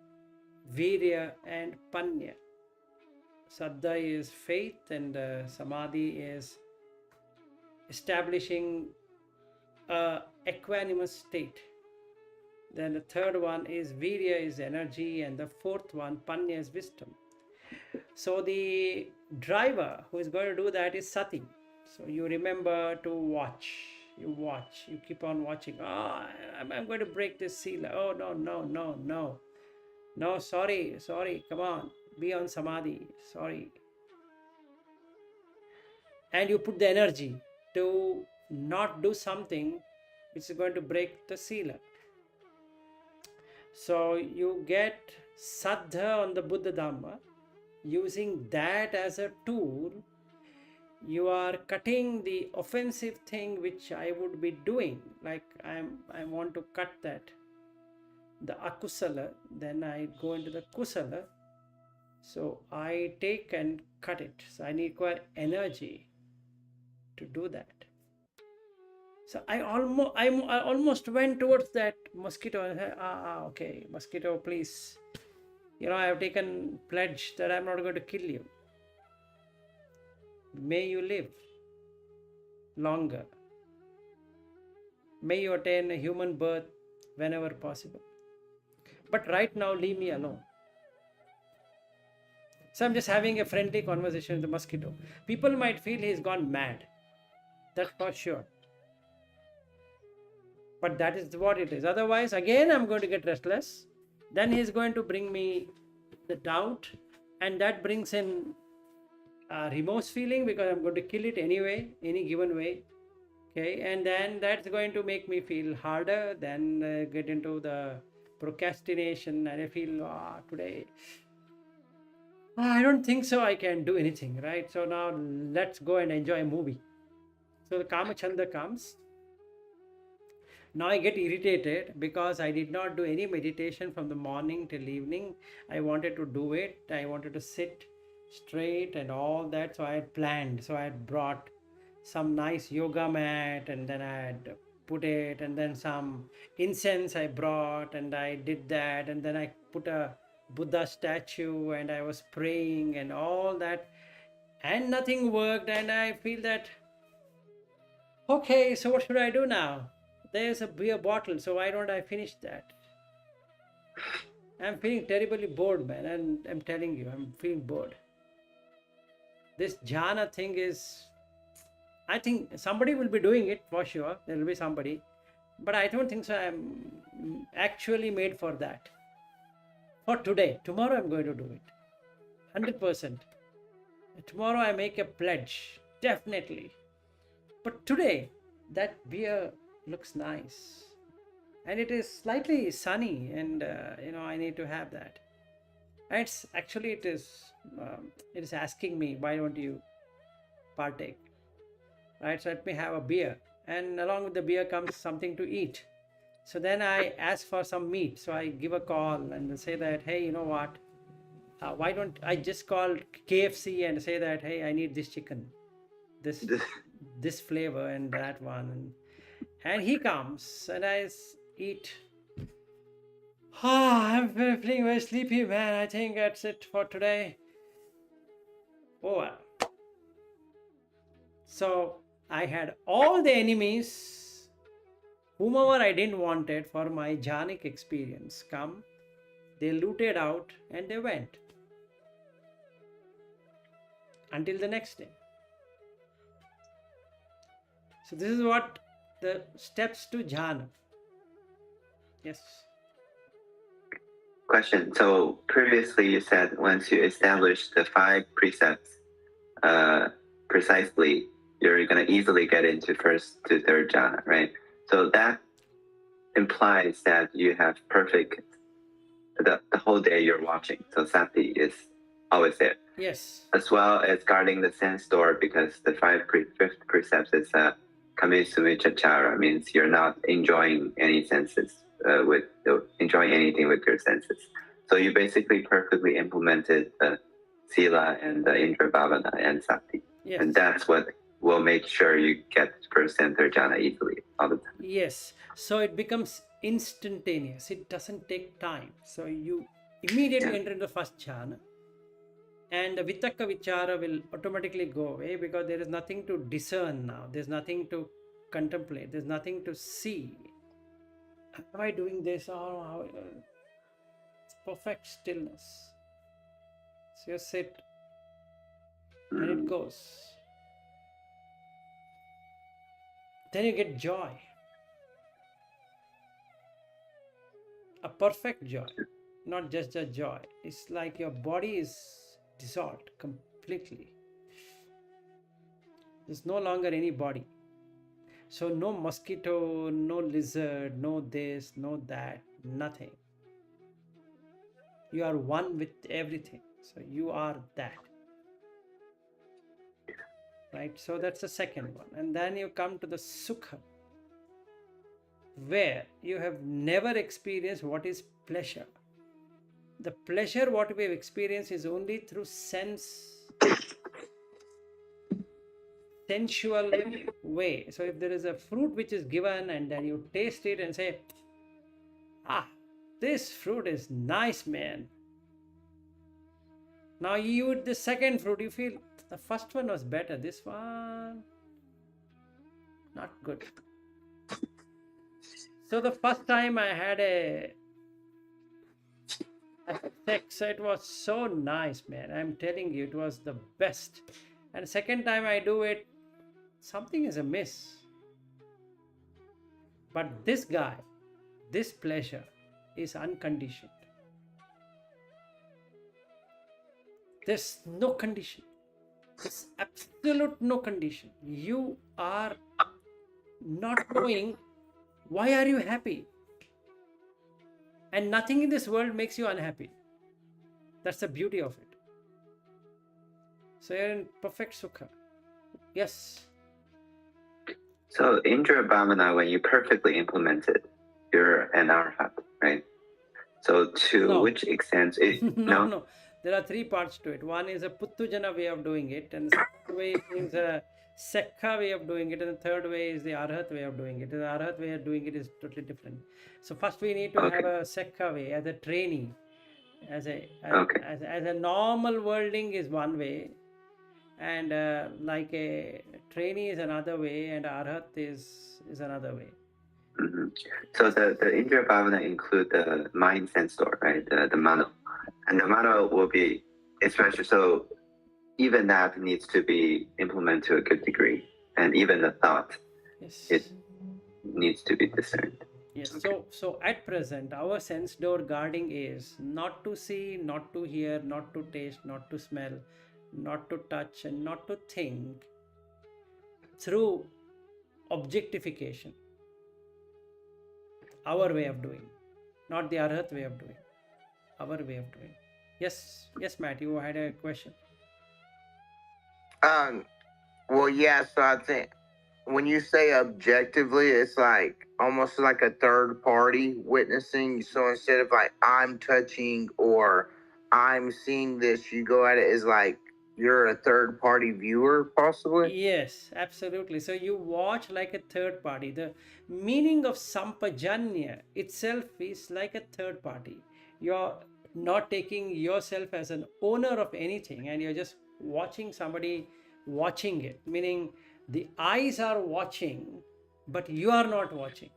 virya and panya. Saddha is faith, and samadhi is establishing a equanimous state. Then the third one is virya, is energy, and the 4th one, panya, is wisdom. So the driver who is going to do that is sati. So you remember to watch. You keep on watching. I'm going to break this sila. Oh, no, sorry, come on, be on samadhi, sorry. And you put the energy to not do something which is going to break the sila. So you get saddha on the Buddha Dhamma. Using that as a tool, you are cutting the offensive thing which I would be doing. Like I want to cut that, the akusala, then I go into the kusala. So I take and cut it. So I require energy to do that. So I almost went towards that mosquito. Okay, mosquito, please. I have taken pledge that I'm not going to kill you. May you live longer. May you attain a human birth whenever possible. But right now, leave me alone. So I'm just having a friendly conversation with the mosquito. People might feel he's gone mad. That's for sure. But that is what it is. Otherwise, again, I'm going to get restless. Then he's going to bring me the doubt. And that brings in remorse feeling, because I'm going to kill it anyway, any given way. Okay, and then that's going to make me feel harder, then get into the procrastination, and I feel, today, I don't think so I can do anything, right? So now let's go and enjoy a movie. So the Kama Chanda comes. Now I get irritated because I did not do any meditation from the morning till evening. I wanted to do it. I wanted to sit straight and all that. So I had planned. So I had brought some nice yoga mat, and then I had put it, and then some incense I brought, and I did that, and then I put a Buddha statue, and I was praying and all that, and nothing worked. And I feel that, okay, so what should I do now? There's a beer bottle, so why don't I finish that? I'm feeling terribly bored, man, and I'm telling you, I'm feeling bored. This jhana thing is, I think somebody will be doing it for sure. There will be somebody. But I don't think so I'm actually made for that. For today. Tomorrow I'm going to do it. 100%. Tomorrow I make a pledge. Definitely. But today, that beer looks nice. And it is slightly sunny. And, I need to have that. And it is asking me, why don't you partake? Right, so let me have a beer, and along with the beer comes something to eat. So then I ask for some meat. So I give a call and say that, hey, you know what? Why don't I just call KFC and say that, hey, I need this chicken, this flavor and that one, and he comes and I eat. I'm feeling very sleepy, man. I think that's it for today. Oh well. So I had all the enemies, whomever I didn't want it for my jhanic experience, come. They looted out and they went. Until the next day. So this is what the steps to jhana. Yes. Question. So previously you said once you establish the 5 precepts precisely, you're going to easily get into first to third jhana, right? So that implies that you have perfect, the whole day you're watching. So sati is always there. Yes. As well as guarding the sense door, because the 5th precept is kamisumichachara, means you're not enjoying any senses, enjoying anything with your senses. So you basically perfectly implemented the sila and the indra bhavana and sati. Yes. And that's what will make sure you get first and third jhana easily all the time. Yes. So it becomes instantaneous. It doesn't take time. So you immediately enter into the first jhana. And the vitakka vichara will automatically go away, because there is nothing to discern now. There's nothing to contemplate. There's nothing to see. Am I doing this? It's perfect stillness. So you sit and it goes. Then you get joy. A perfect joy. Not just a joy. It's like your body is dissolved completely. There's no longer any body. So no mosquito, no lizard, no this, no that, nothing. You are one with everything. So you are that. Right? So that's the second one. And then you come to the sukha, where you have never experienced what is pleasure. The pleasure what we have experienced is only through sensual way. So if there is a fruit which is given and then you taste it and say, this fruit is nice, man. Now you eat the second fruit, you feel The first one was better. This one, not good. So the first time I had a sex, it was so nice, man. I'm telling you, it was the best. And second time I do it, something is amiss. But this guy, this pleasure is unconditioned. There's no condition. There's absolute no condition. You are not knowing why are you happy. And nothing in this world makes you unhappy. That's the beauty of it. So you're in perfect sukha. Yes. So Indra Bhavana, when you perfectly implement it, you're an arhat, right? So to No. which extent it No. There are three parts to it. One is a puttujana way of doing it, and the second way is a sekha way of doing it, and the third way is the arhat way of doing it. The arhat way of doing it is totally different. So first we need to have a sekha way as a trainee. As a normal worldling is one way, and like a trainee is another way, and arhat is another way. Mm-hmm. So the Indra Bhavana include the mind sense door, right? The mano. And the mano will be, especially, so even that needs to be implemented to a good degree. And even the thought, Yes. it needs to be discerned. Yes. So at present, our sense door guarding is not to see, not to hear, not to taste, not to smell, not to touch, and not to think through objectification. Our way of doing, not the arhat way of doing. Our way of doing. Yes, Matt, you had a question. Well, yeah. So I think when you say objectively, it's like almost like a third party witnessing. So instead of like I'm touching or I'm seeing this, you go at it as like you're a third party viewer, possibly. Yes, absolutely. So you watch like a third party. The meaning of sampajanya itself is like a third party. You're not taking yourself as an owner of anything, and you're just watching somebody watching it, meaning the eyes are watching, but you are not watching.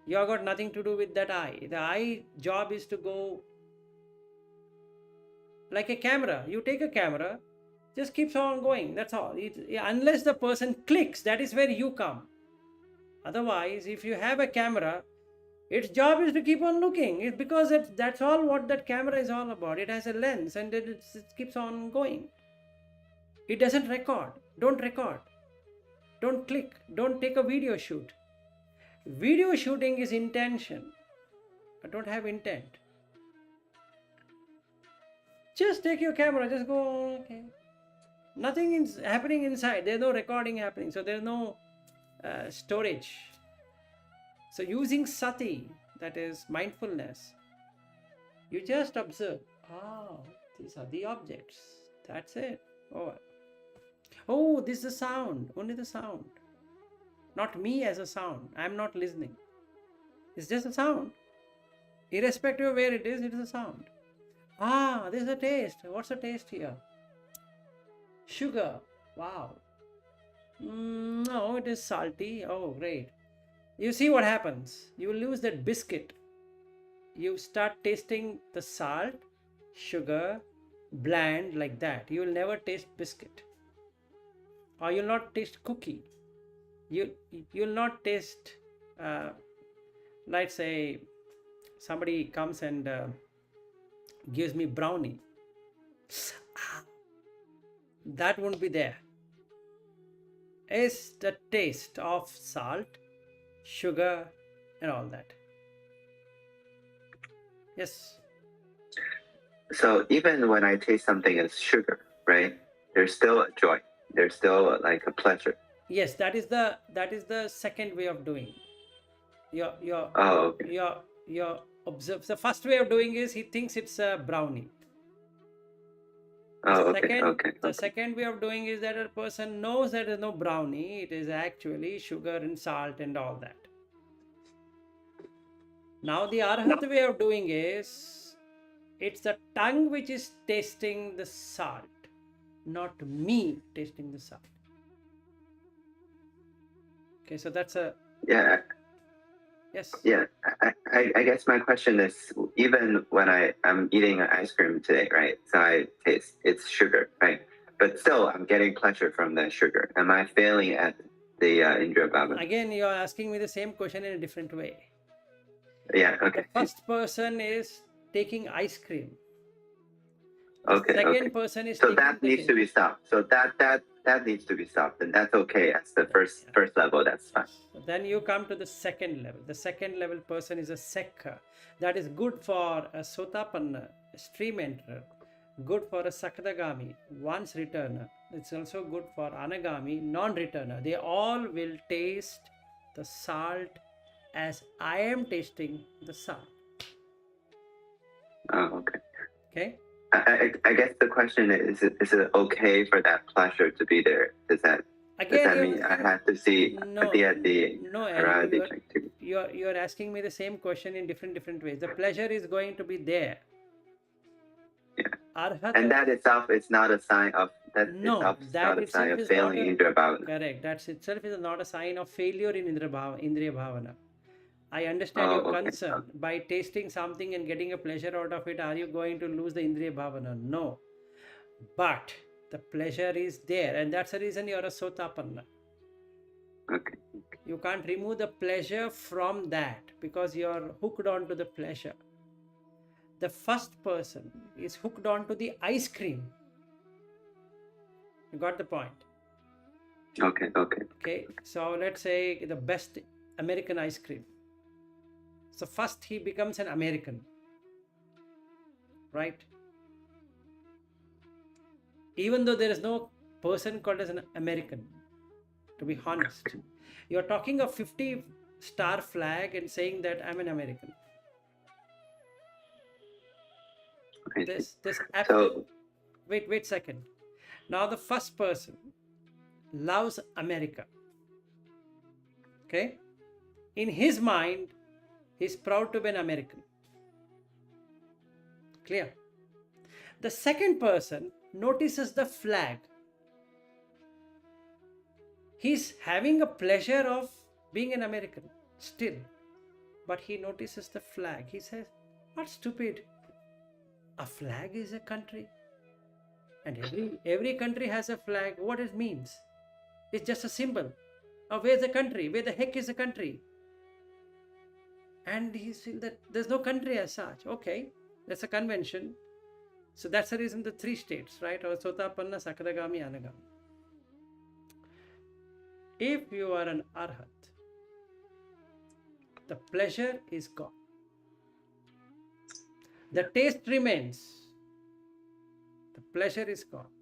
You have got nothing to do with that eye. The eye job is to go like a camera. You take a camera, just keeps on going. That's all. Unless the person clicks, that is where you come. Otherwise, if you have a camera, its job is to keep on looking. It's because that's all what that camera is all about. It has a lens and it keeps on going. It doesn't record. Don't record. Don't click. Don't take a video shoot. Video shooting is intention. I don't have intent. Just take your camera. Just go, okay. Nothing is happening inside. There's no recording happening. So there's no storage. So using sati, that is mindfulness, you just observe. These are the objects. That's it. Oh, this is the sound. Only the sound. Not me as a sound. I'm not listening. It's just a sound. Irrespective of where it is a sound. This is a taste. What's the taste here? Sugar. Wow. No, it is salty. Oh, great. You see what happens. You lose that biscuit. You start tasting the salt, sugar, bland like that. You will never taste biscuit. Or you'll not taste cookie. You'll not taste, let's say, somebody comes and gives me brownie. That won't be there. It's the taste of salt, sugar, and all that. Yes. So even when I taste something as sugar, right? There's still a joy. There's still like a pleasure. Yes, that is the second way of doing. Your observe. The first way of doing is he thinks it's a brownie. The second way of doing is that a person knows there is no brownie. It is actually sugar and salt and all that. Now the arhat way of doing is it's the tongue which is tasting the salt. not me tasting the salt. Okay, so that's a Yeah. yes. Yeah, I guess my question is, even when I'm eating an ice cream today, right? So I taste it's sugar, right? But still, I'm getting pleasure from that sugar. Am I failing at the Indriya Bhava? Again, you are asking me the same question in a different way. Yeah, The okay. first person is taking ice cream. The Okay, second okay. person is So taking that the needs to be stopped. So that needs to be stopped, and that's okay as the first level. That's fine. So then you come to the second level. The second level person is a sekkha. That is good for a sotapanna, a stream enterer, good for a sakadagami, once returner. It's also good for anagami, non-returner. They all will taste the salt as I am tasting the salt. Oh, okay. Okay. I guess the question is it okay for that pleasure to be there? Does that mean I have to see no, the no, Haradi you're asking me the same question in different ways. The pleasure is going to be there. Yeah. Arhata, and that itself is not a sign of no, that not a sign itself of is failing not a, Indriya Bhavana. correct. That itself is not a sign of failure in Indriya Bhavana. I understand your okay. concern. By tasting something and getting a pleasure out of it, are you going to lose the Indriya Bhavana? No. But the pleasure is there, and that's the reason you're a Sotapanna. Okay. You can't remove the pleasure from that because you're hooked on to the pleasure. The first person is hooked on to the ice cream. You got the point? Okay. Okay, so let's say the best American ice cream. So first he becomes an American, right? Even though there is no person called as an American, to be honest. You're talking of 50-star flag and saying that I'm an American. This absolute. Wait a second. Now the first person loves America. Okay? In his mind, he's proud to be an American. Clear? The second person notices the flag. He's having a pleasure of being an American still. But he notices the flag. He says, "What stupid? A flag is a country. And every country has a flag. What it means? It's just a symbol. Oh, where's the country? Where the heck is the country?" And he feels that there's no country as such. Okay, that's a convention. So that's the reason the three states, right? Or Sotapanna, Sakadagami, Anagami. If you are an Arhat, the pleasure is gone. The taste remains. The pleasure is gone.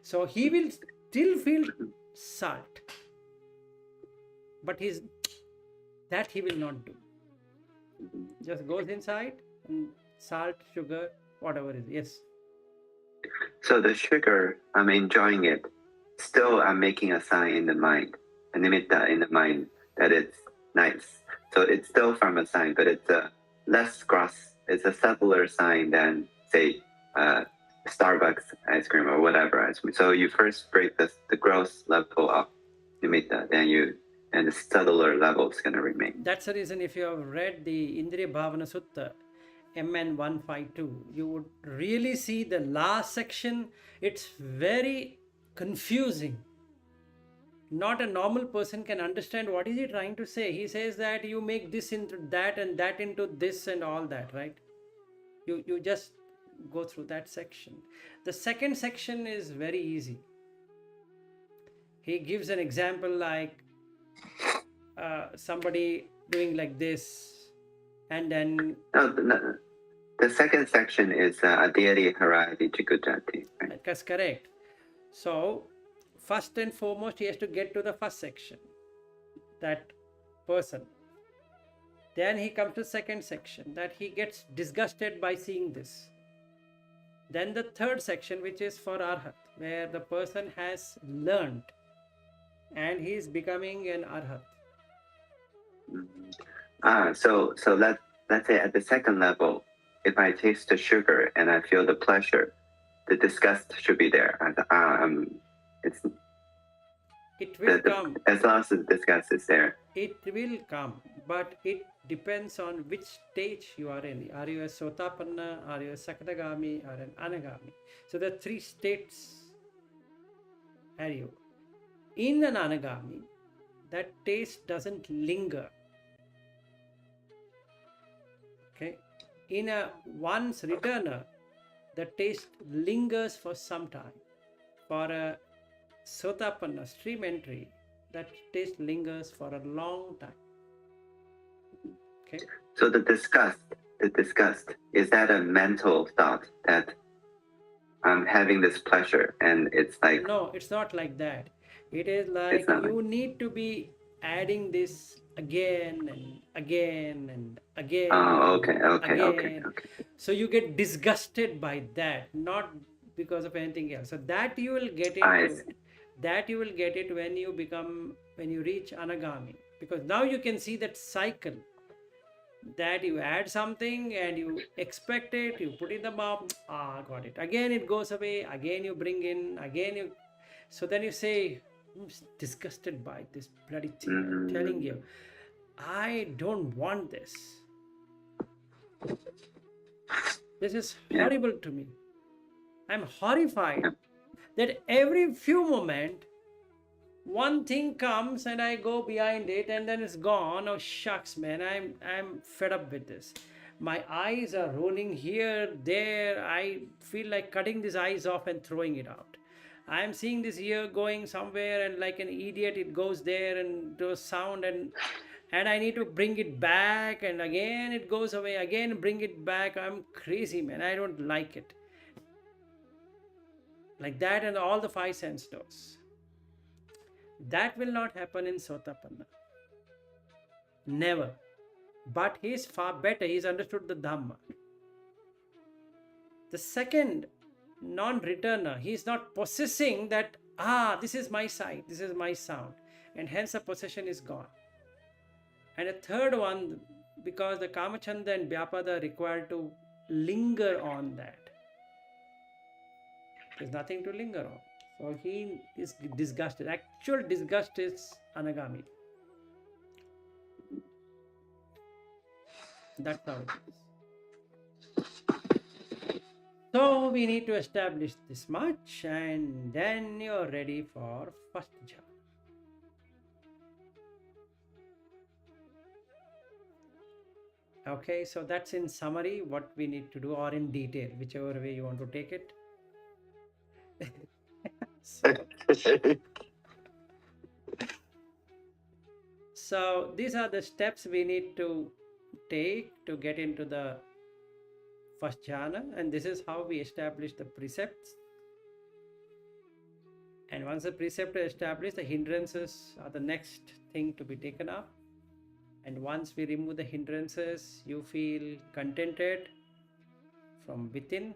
So he will still feel salt. But that he will not do. Just goes inside and salt, sugar, whatever it is. Yes. So the sugar, I'm enjoying it. Still, I'm making a sign in the mind, a nimitta in the mind that it's nice. So it's still from a sign, but it's a less gross. It's a subtler sign than, say, Starbucks ice cream or whatever ice cream. So you first break the gross level of nimitta, and the subtler level is going to remain. That's the reason if you have read the Jhānavibhaṅga Sutta, MN 152, you would really see the last section. It's very confusing. Not a normal person can understand what is he trying to say. He says that you make this into that and that into this and all that, right? You just go through that section. The second section is very easy. He gives an example like somebody doing like this, and then the second section is Adhyari Haradi Chikujati. Right? That's correct. So first and foremost, he has to get to the first section, that person. Then he comes to second section, that he gets disgusted by seeing this. Then the third section, which is for Arhat, where the person has learned and he is becoming an Arhat. So let's say at the second level, if I taste the sugar and I feel the pleasure, the disgust should be there. It's It will come. As long as the disgust is there. It will come, but it depends on which stage you are in. Are you a Sotapanna, are you a Sakadagami, or an Anagami? So there are 3 states. Are you? In an Anagami, that taste doesn't linger. Okay? In a once returner, the taste lingers for some time. For a Sotapanna, stream entry, that taste lingers for a long time. Okay. So the disgust, is that a mental thought that I'm having this pleasure and it's like... No, it's not like that. It is like you need to be adding this again and again and again. Oh, okay. So you get disgusted by that, not because of anything else. So that you will get into it. That you will get it when you reach Anagami. Because now you can see that cycle, that you add something and you expect it, you put in the mouth, got it. Again it goes away, again you bring in, so then you say, I'm disgusted by this bloody thing. I'm telling you, I don't want this. This is horrible to me. I'm horrified that every few moments, one thing comes and I go behind it and then it's gone. Oh shucks, man, I'm fed up with this. My eyes are rolling here, there. I feel like cutting these eyes off and throwing it out. I'm seeing this ear going somewhere and like an idiot, it goes there and does sound and I need to bring it back and again it goes away, again bring it back. I'm crazy, man. I don't like it. Like that and all the 5 sense doors. That will not happen in Sotapanna. Never. But he is far better. He's understood the Dhamma. The second non-returner, he is not possessing that, this is my sight, this is my sound. And hence the possession is gone. And a third one, because the Kamachanda and Vyapada are required to linger on that. There's nothing to linger on. So he is disgusted. Actual disgust is Anagami. That's how it is. So we need to establish this much and then you're ready for first jhana. Okay, so that's in summary what we need to do, or in detail, whichever way you want to take it. So these are the steps we need to take to get into the first jhana, and this is how we establish the precepts. And once the precepts are established, the hindrances are the next thing to be taken up. And once we remove the hindrances, you feel contented from within.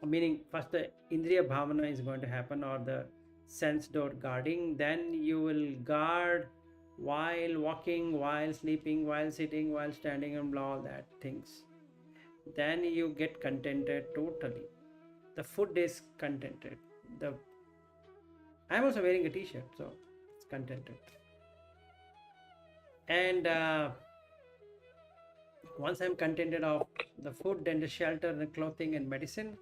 Meaning first the Indriya Bhavana is going to happen, or the sense door guarding. Then you will guard while walking, while sleeping, while sitting, while standing, and all that things. Then you get contented totally. The food is contented. I'm also wearing a t-shirt, so it's contented. And once I'm contented of the food and the shelter and the clothing and medicine,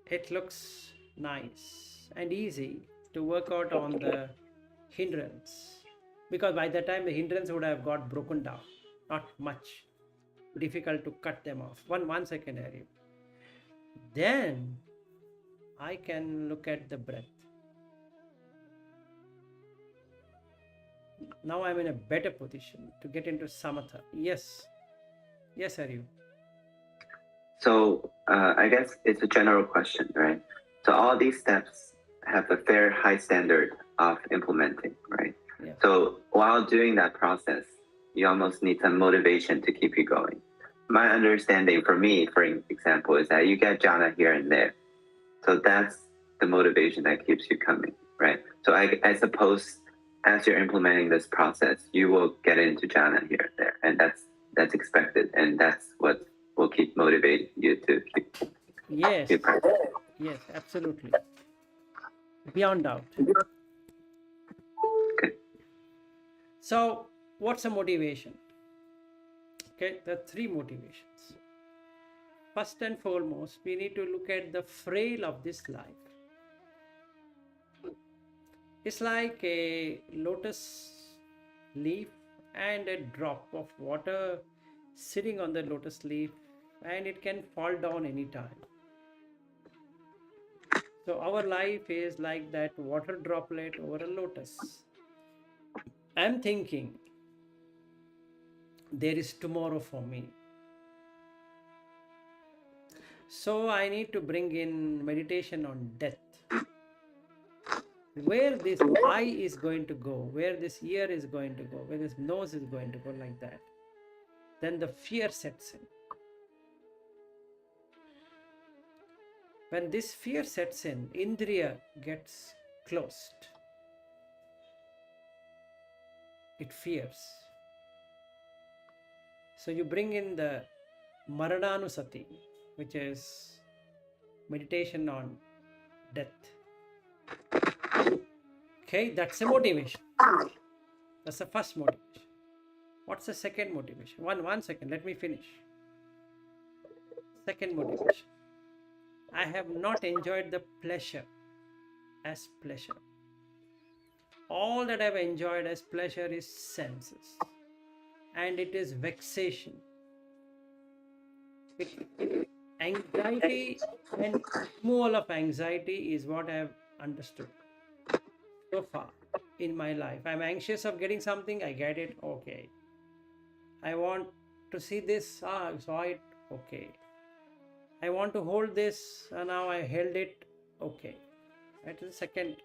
it looks nice and easy to work out on the hindrance, because by that time the hindrance would have got broken down. Not much difficult to cut them off. One second area. Then I can look at the breath. Now I'm in a better position to get into samatha. Yes, Aryu. So I guess it's a general question, right? So all these steps have a fair high standard of implementing, right? Yeah. So while doing that process, you almost need some motivation to keep you going. My understanding, for me, for example, is that you get jhana here and there. So that's the motivation that keeps you coming, right? So I suppose as you're implementing this process, you will get into jhana here and there, and that's expected, and that's what will keep motivating you to keep Yes, be present. yes, absolutely. Beyond doubt. Okay. So, what's a motivation? Okay, there are three motivations. First and foremost, we need to look at the frail of this life. It's like a lotus leaf and a drop of water sitting on the lotus leaf, and it can fall down anytime. So, our life is like that water droplet over a lotus. I'm thinking there is tomorrow for me. So, I need to bring in meditation on death. Where this eye is going to go, where this ear is going to go, where this nose is going to go, like that. Then the fear sets in. When this fear sets in, Indriya gets closed. It fears. So you bring in the Marananusati, which is meditation on death. Okay, that's a motivation. That's the first motivation. What's the second motivation? One second, let me finish. Second motivation. I have not enjoyed the pleasure as pleasure. All that I've enjoyed as pleasure is senses. And it is vexation. Anxiety and removal of anxiety is what I have understood so far in my life. I'm anxious of getting something, I get it, okay. I want to see this, I saw it, okay. I want to hold this, now I held it, okay. That is the second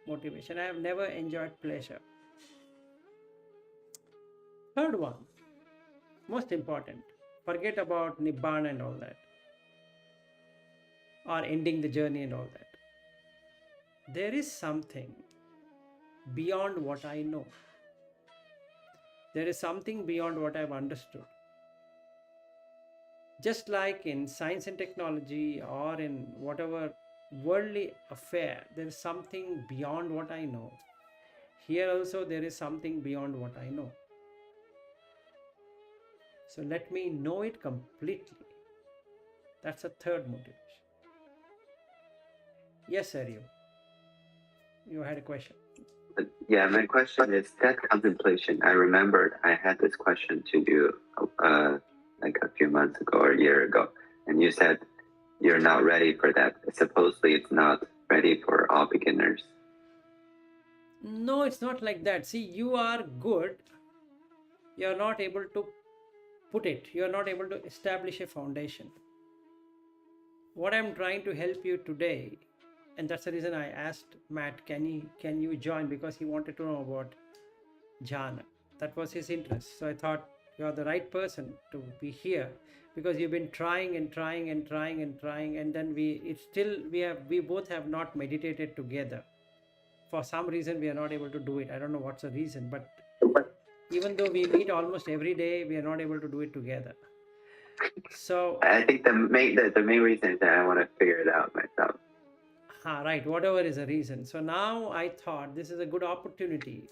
motivation. I have never enjoyed pleasure. Third one, most important, forget about Nibbana and all that, or ending the journey and all that. There is something beyond what I know. There is something beyond what I've understood. Just like in science and technology or in whatever worldly affair, there is something beyond what I know. Here also there is something beyond what I know. So let me know it completely. That's a third motivation. Yes, Aryu. You had a question. Yeah, my question is death contemplation. I remembered I had this question to you like a few months ago or a year ago, and you said you're not ready for that. Supposedly it's not ready for all beginners. No, it's not like that. See, you are good. You're not able to put it. You're not able to establish a foundation. What I'm trying to help you today, and that's the reason I asked Matt, can you join, because he wanted to know about jhana. That was his interest. So I thought you're the right person to be here, because you've been trying and trying and trying and trying, and then we both have not meditated together. For some reason we are not able to do it. I don't know what's the reason, but even though we meet almost every day, we are not able to do it together. So I think the main reason is that I want to figure it out myself. Right, whatever is the reason. So now I thought this is a good opportunity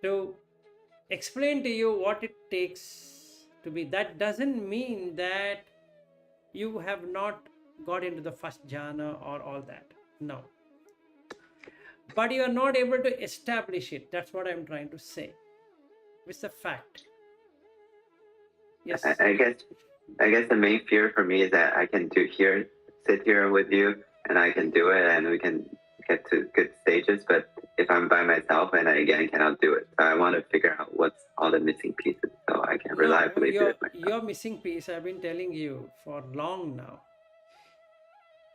to explain to you what it takes to be. That doesn't mean that you have not got into the first jhana or all that. No. But you are not able to establish it. That's what I'm trying to say. It's a fact. Yes. I guess the main fear for me is that I can sit here with you, and I can do it, and we can get to good stages. But if I'm by myself, and I again cannot do it, so I want to figure out what's all the missing pieces, so I can reliably do it myself. Your missing piece, I've been telling you for long now.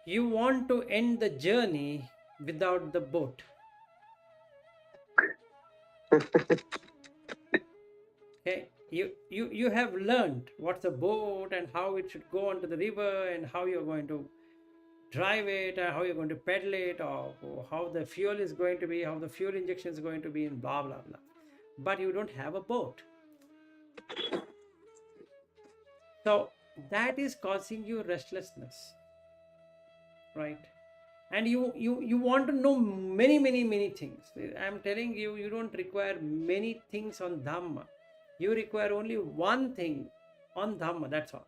You want to end the journey without the boat. Okay, you have learned what's a boat and how it should go onto the river and how you're going to drive it and how you're going to pedal it, or how the fuel is going to be, how the fuel injection is going to be, and blah blah blah. But you don't have a boat. So that is causing you restlessness, right? And you want to know many things. I'm telling you, you don't require many things on Dhamma. You require only one thing on Dhamma, that's all.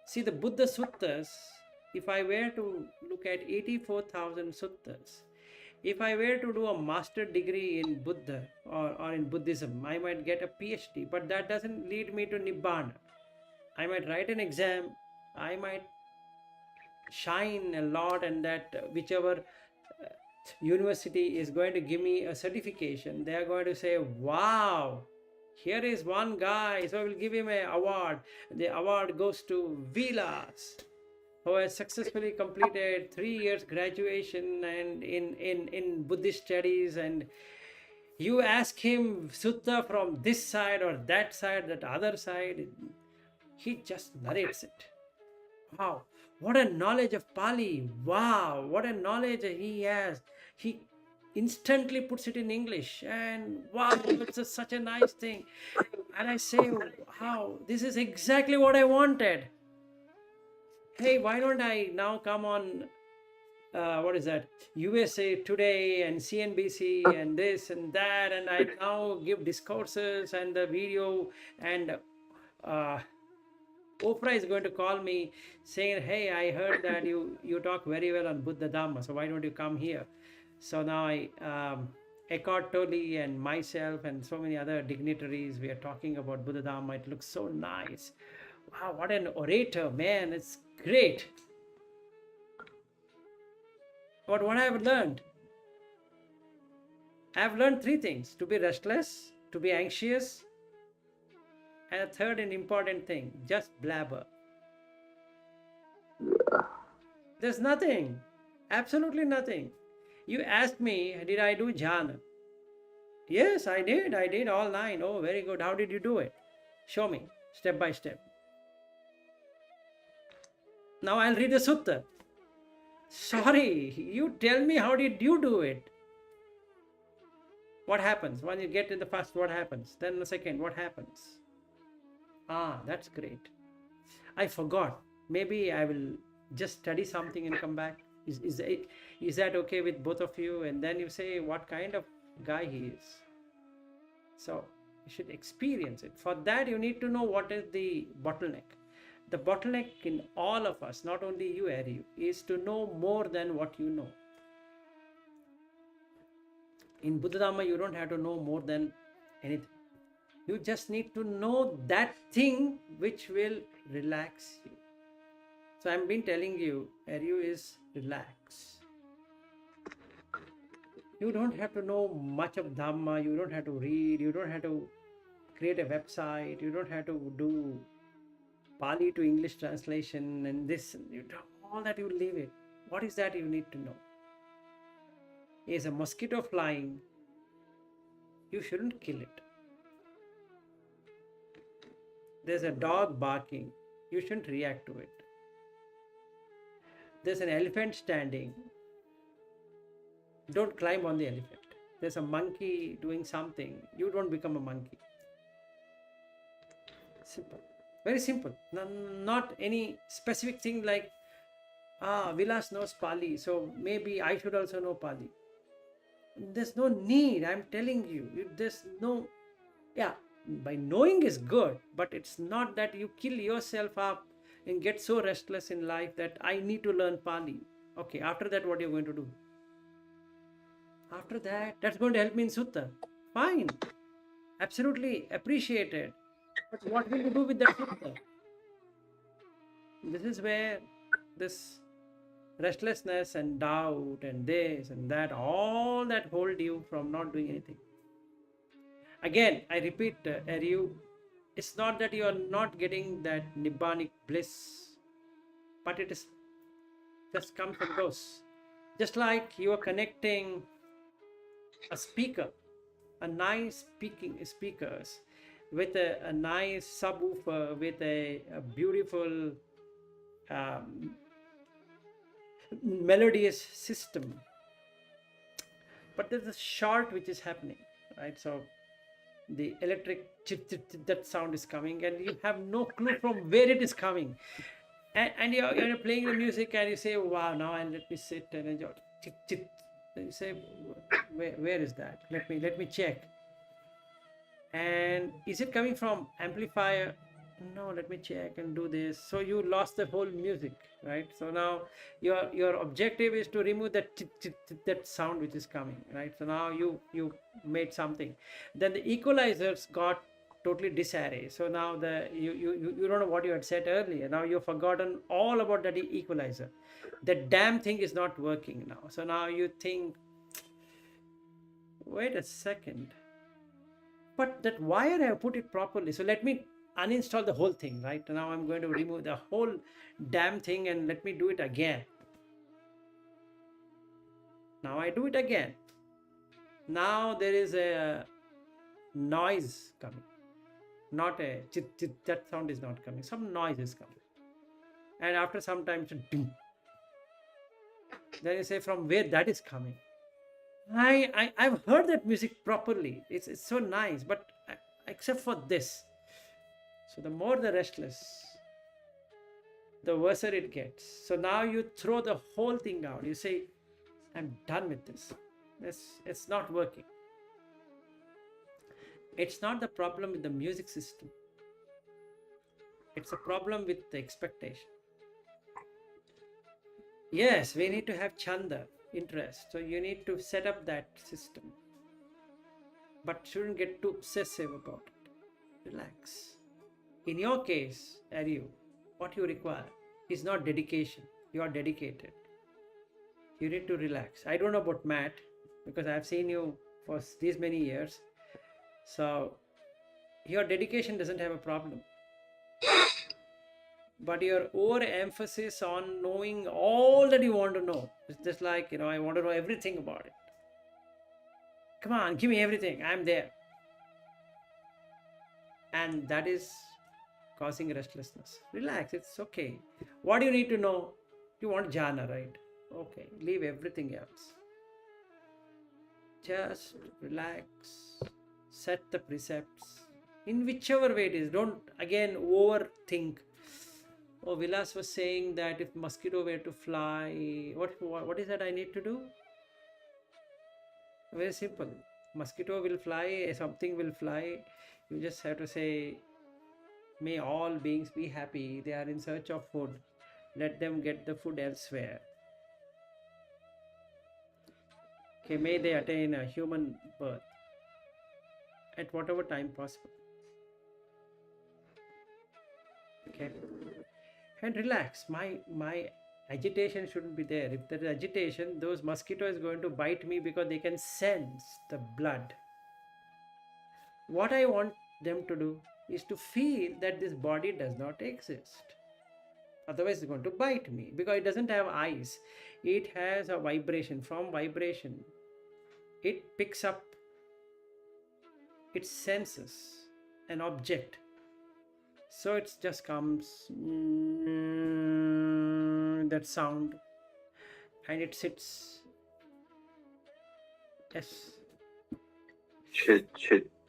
See, the Buddha suttas, if I were to look at 84,000 suttas, if I were to do a master degree in Buddha or in Buddhism, I might get a PhD, but that doesn't lead me to Nibbana. I might write an exam, I might shine a lot, and that whichever university is going to give me a certification, they are going to say, wow, here is one guy, so we'll give him an award. The award goes to Vilas, who has successfully completed 3 years graduation and in Buddhist studies, and you ask him sutta from this side or that side, that other side, he just narrates it. Wow, what a knowledge of Pali. Wow, what a knowledge he has. He instantly puts it in English, and wow, it's such a nice thing. And I say, wow, this is exactly what I wanted. Hey, why don't I now come on, what is that, USA Today and CNBC and this and that, and I now give discourses and the video, and Oprah is going to call me saying, hey, I heard that you talk very well on Buddha Dhamma, so why don't you come here? So now Eckhart Tolle and myself and so many other dignitaries, we are talking about Buddha Dhamma. It looks so nice. Wow, what an orator, man. It's great. But what I have learned? I have learned 3 things: to be restless, to be anxious, and a third and important thing, just blabber. There's nothing, absolutely nothing. You asked me, did I do jhana? Yes, I did all 9. Oh, very good. How did you do it? Show me, step by step. Now I'll read the sutta. Sorry, you tell me, how did you do it? What happens? When you get in the first, what happens? Then the second, what happens? Ah, that's great. I forgot. Maybe I will just study something and come back. Is that okay with both of you? And then you say what kind of guy he is. So you should experience it. For that, you need to know what is the bottleneck. The bottleneck in all of us, not only you, Ari, is to know more than what you know. In Buddha Dhamma, you don't have to know more than anything. You just need to know that thing which will relax you. So I've been telling you, Aryu, is relax. You don't have to know much of Dhamma, you don't have to read, you don't have to create a website, you don't have to do Pali to English translation and this, all that, you leave it. What is that you need to know? Is a mosquito flying, you shouldn't kill it. There's a dog barking, you shouldn't react to it. There's an elephant standing, don't climb on the elephant. There's a monkey doing something, you don't become a monkey. Simple, very simple. Not any specific thing like, Vilas knows Pali, so maybe I should also know Pali. There's no need, I'm telling you. There's no, by knowing is good, but it's not that you kill yourself up and get so restless in life that I need to learn Pali. Okay, after that, what are you going to do? After that, that's going to help me in sutta. Fine, absolutely appreciated. But what will you do with that sutta? This is where this restlessness and doubt and this and that, all that hold you from not doing anything. Again, I repeat, Aryu, it's not that you are not getting that nibbanic bliss, but it is just comes and goes. Just like you are connecting a speaker, a nice speakers with a nice subwoofer with a beautiful melodious system, but there's a short which is happening, right? So the electric that sound is coming, and you have no clue from where it is coming. And you're playing the music and you say, wow, now and let me sit and enjoy. And you say, where is that? Let me check. And is it coming from amplifier? No, let me check and do this. So you lost the whole music, right? So now your objective is to remove that sound which is coming, right? So now you made something. Then the equalizers got totally disarray. So now you don't know what you had said earlier. Now you've forgotten all about that equalizer. That damn thing is not working now. So now you think, wait a second, but that wire I have put it properly. So let me uninstall the whole thing, right? Now I'm going to remove the whole damn thing and let me do it again. Now I do it again. Now there is a noise coming, not a that sound is not coming. Some noise is coming, and after some time, then you say, from where that is coming? I've heard that music properly. It's so nice, but except for this. So the more the restless, the worse it gets. So now you throw the whole thing out. You say, I'm done with this. It's not working. It's not the problem with the music system. It's a problem with the expectation. Yes, we need to have chanda, interest. So you need to set up that system. But shouldn't get too obsessive about it. Relax. In your case, Aryu, what you require is not dedication. You are dedicated. You need to relax. I don't know about Matt because I've seen you for these many years. So your dedication doesn't have a problem. But your overemphasis on knowing all that you want to know. It's just like, I want to know everything about it. Come on, give me everything. I'm there. And that is causing restlessness. Relax, it's okay. What do you need to know? You want jhana, right? Okay, leave everything else. Just relax, set the precepts in whichever way it is. Don't again overthink. Oh, Vilas was saying that if mosquito were to fly, what is that I need to do? Very simple. Mosquito will fly, something will fly. You just have to say, may all beings be happy. They are in search of food. Let them get the food elsewhere. Okay, may they attain a human birth at whatever time possible. Okay, and relax. My agitation shouldn't be there. If there is agitation, those mosquitoes is going to bite me because they can sense the blood. What I want them to do is to feel that this body does not exist. Otherwise, it's going to bite me because it doesn't have eyes. It has a vibration. From vibration, it picks up, it senses an object. So it just comes that sound and it sits. Yes. Should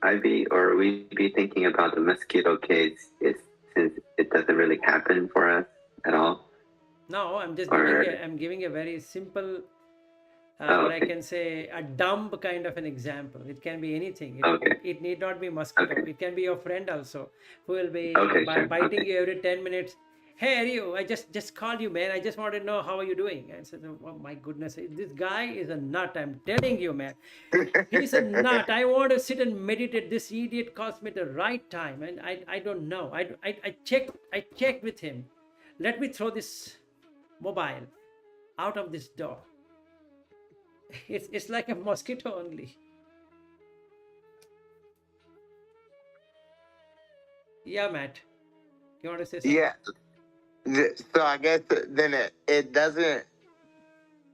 I be or we be thinking about the mosquito case since it doesn't really happen for us at all? No, I'm just Or- giving a very simple, Oh, what I okay. can say, a dumb kind of an example. It can be anything. Okay. It need not be mosquito. Okay. It can be your friend also, who will be Okay, sure. biting Okay. you every 10 minutes. Hey, Aryu, I just called you, man. I just wanted to know how are you doing. I said, oh my goodness, this guy is a nut. I'm telling you, man. He's a nut. I want to sit and meditate. This idiot calls me at the right time, and I don't know. I checked with him. Let me throw this mobile out of this door. It's like a mosquito only. Yeah, Matt. You want to say something? Yeah. So I guess then it doesn't.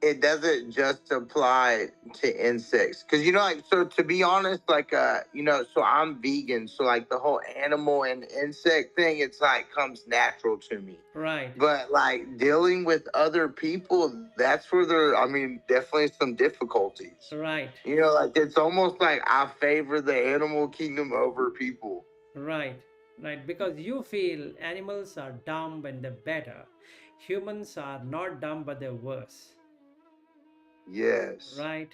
it doesn't just apply to insects. Because, you know, like, so to be honest, like, you know, so I'm vegan. So, like, the whole animal and insect thing, it's like comes natural to me. Right. But, like, dealing with other people, that's where there, I mean, definitely some difficulties. Right. You know, like, it's almost like I favor the animal kingdom over people. Right. Right. Because you feel animals are dumb and they're better. Humans are not dumb, but they're worse. Yes. Right.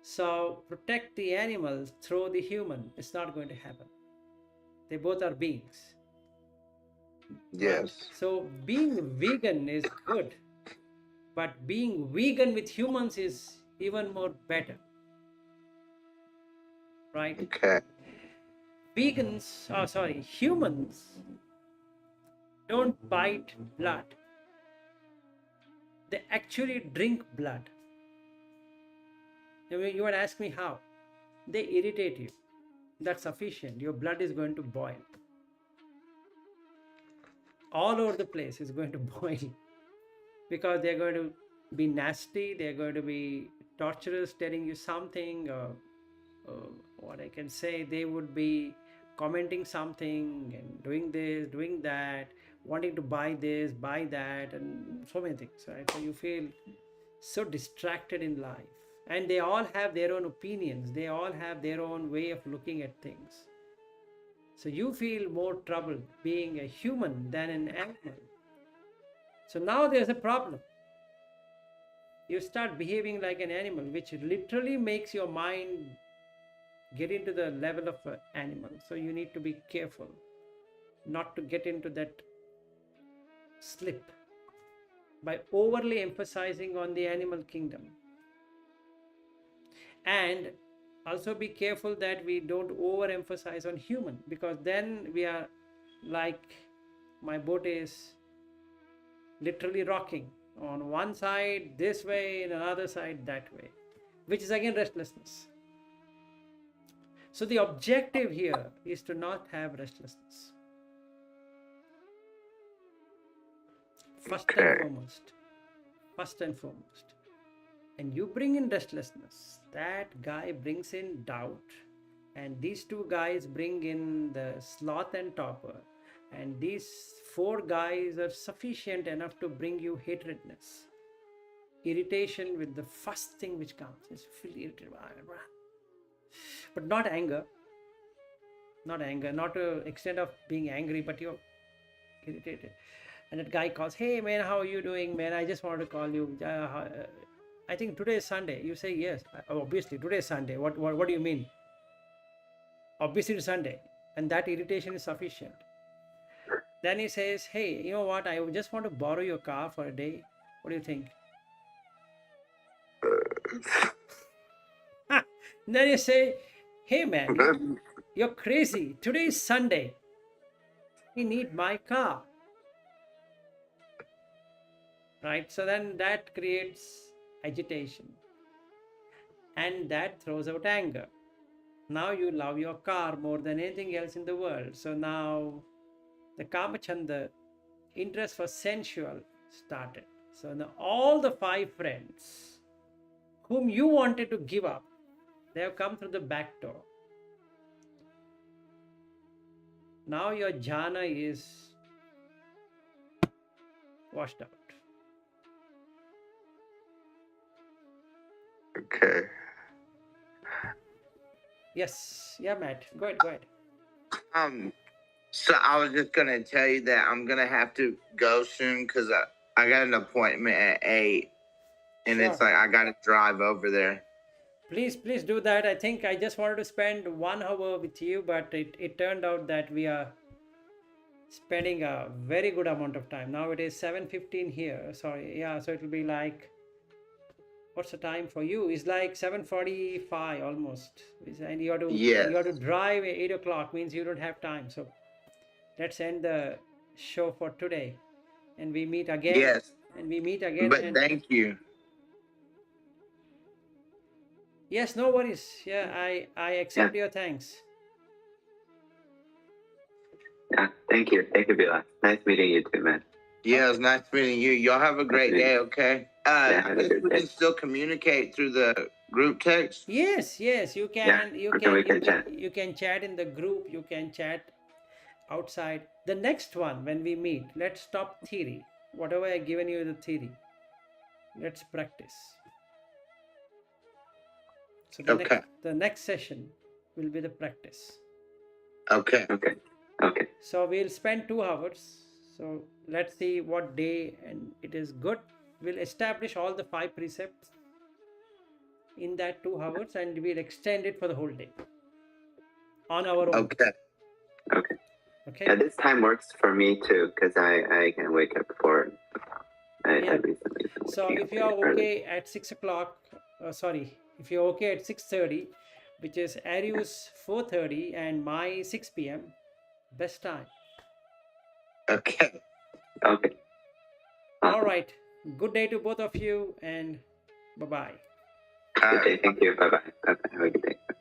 So protect the animals through the human. It's not going to happen. They both are beings. Yes. Right? So being vegan is good, but being vegan with humans is even more better. Right? Okay. Humans don't bite blood. They actually drink blood. You would ask me how? They irritate you. That's sufficient. Your blood is going to boil. All over the place is going to boil because they're going to be nasty. They're going to be torturous, telling you something. What I can say, they would be commenting something and doing this, doing that, wanting to buy this, buy that, and so many things. Right? So you feel so distracted in life. And they all have their own opinions. They all have their own way of looking at things. So you feel more troubled being a human than an animal. So now there's a problem. You start behaving like an animal, which literally makes your mind get into the level of an animal. So you need to be careful not to get into that slip by overly emphasizing on the animal kingdom. And also be careful that we don't overemphasize on human, because then we are like, my boat is literally rocking on one side this way, and another side that way, which is again restlessness. So the objective here is to not have restlessness. First and foremost. And you bring in restlessness. That guy brings in doubt. And these two guys bring in the sloth and torpor. And these four guys are sufficient enough to bring you hatredness. Irritation with the first thing which comes. Is feel irritated. But not anger. Not to extent of being angry, but you're irritated. And that guy calls, hey man, how are you doing, man? I just wanted to call you. I think today is Sunday. You say yes. Obviously, today is Sunday. What do you mean? Obviously, it's Sunday. And that irritation is sufficient. Then he says, hey, you know what? I just want to borrow your car for a day. What do you think? Then you say, hey man, you're crazy. Today is Sunday. I need my car. Right? So then that creates agitation. And that throws out anger. Now you love your car more than anything else in the world. So now the Kamachanda interest for sensual started. So now all the 5 friends whom you wanted to give up, they have come through the back door. Now your jhana is washed out. Okay. Yes. Yeah, Matt. Go ahead. So I was just gonna tell you that I'm gonna have to go soon because I got an appointment at 8, and Sure. It's like I gotta drive over there. Please do that. I think I just wanted to spend 1 hour with you, but it turned out that we are spending a very good amount of time. Now it is 7:15 here. Sorry. Yeah, so it will be like, what's the time for you? It's like 7:45 almost. And you have to drive at 8 o'clock, means you don't have time. So let's end the show for today. And we meet again. Yes. But thank you. Yes, no worries. Yeah, I accept your thanks. Yeah, thank you, Bila. Nice meeting you too, man. Yeah, it was nice meeting you. Y'all have a great day, okay? Yeah, I have a guess good we day. can still communicate through the group text. Yes, yes, you can. You okay, can. we can chat. You can chat in the group. You can chat outside. The next one when we meet, let's stop theory. Whatever I given you the theory, let's practice. So Okay. the next session will be the practice. Okay. Okay. Okay. So we'll spend 2 hours. So let's see what day and it is good. We'll establish all the 5 precepts in that 2 hours and we'll extend it for the whole day on our own. Okay. Okay. Okay. Yeah, this time works for me too because I can wake up before. I Yeah. recently been So waking if up you are very early. okay at 6 o'clock, if you're okay at 6:30, which is Aryu's 4:30 and my 6 p.m. best time. Okay. Okay. All Awesome. right. Good day to both of you and bye bye. Good day. Thank you. Bye bye. Bye bye. Have a good day.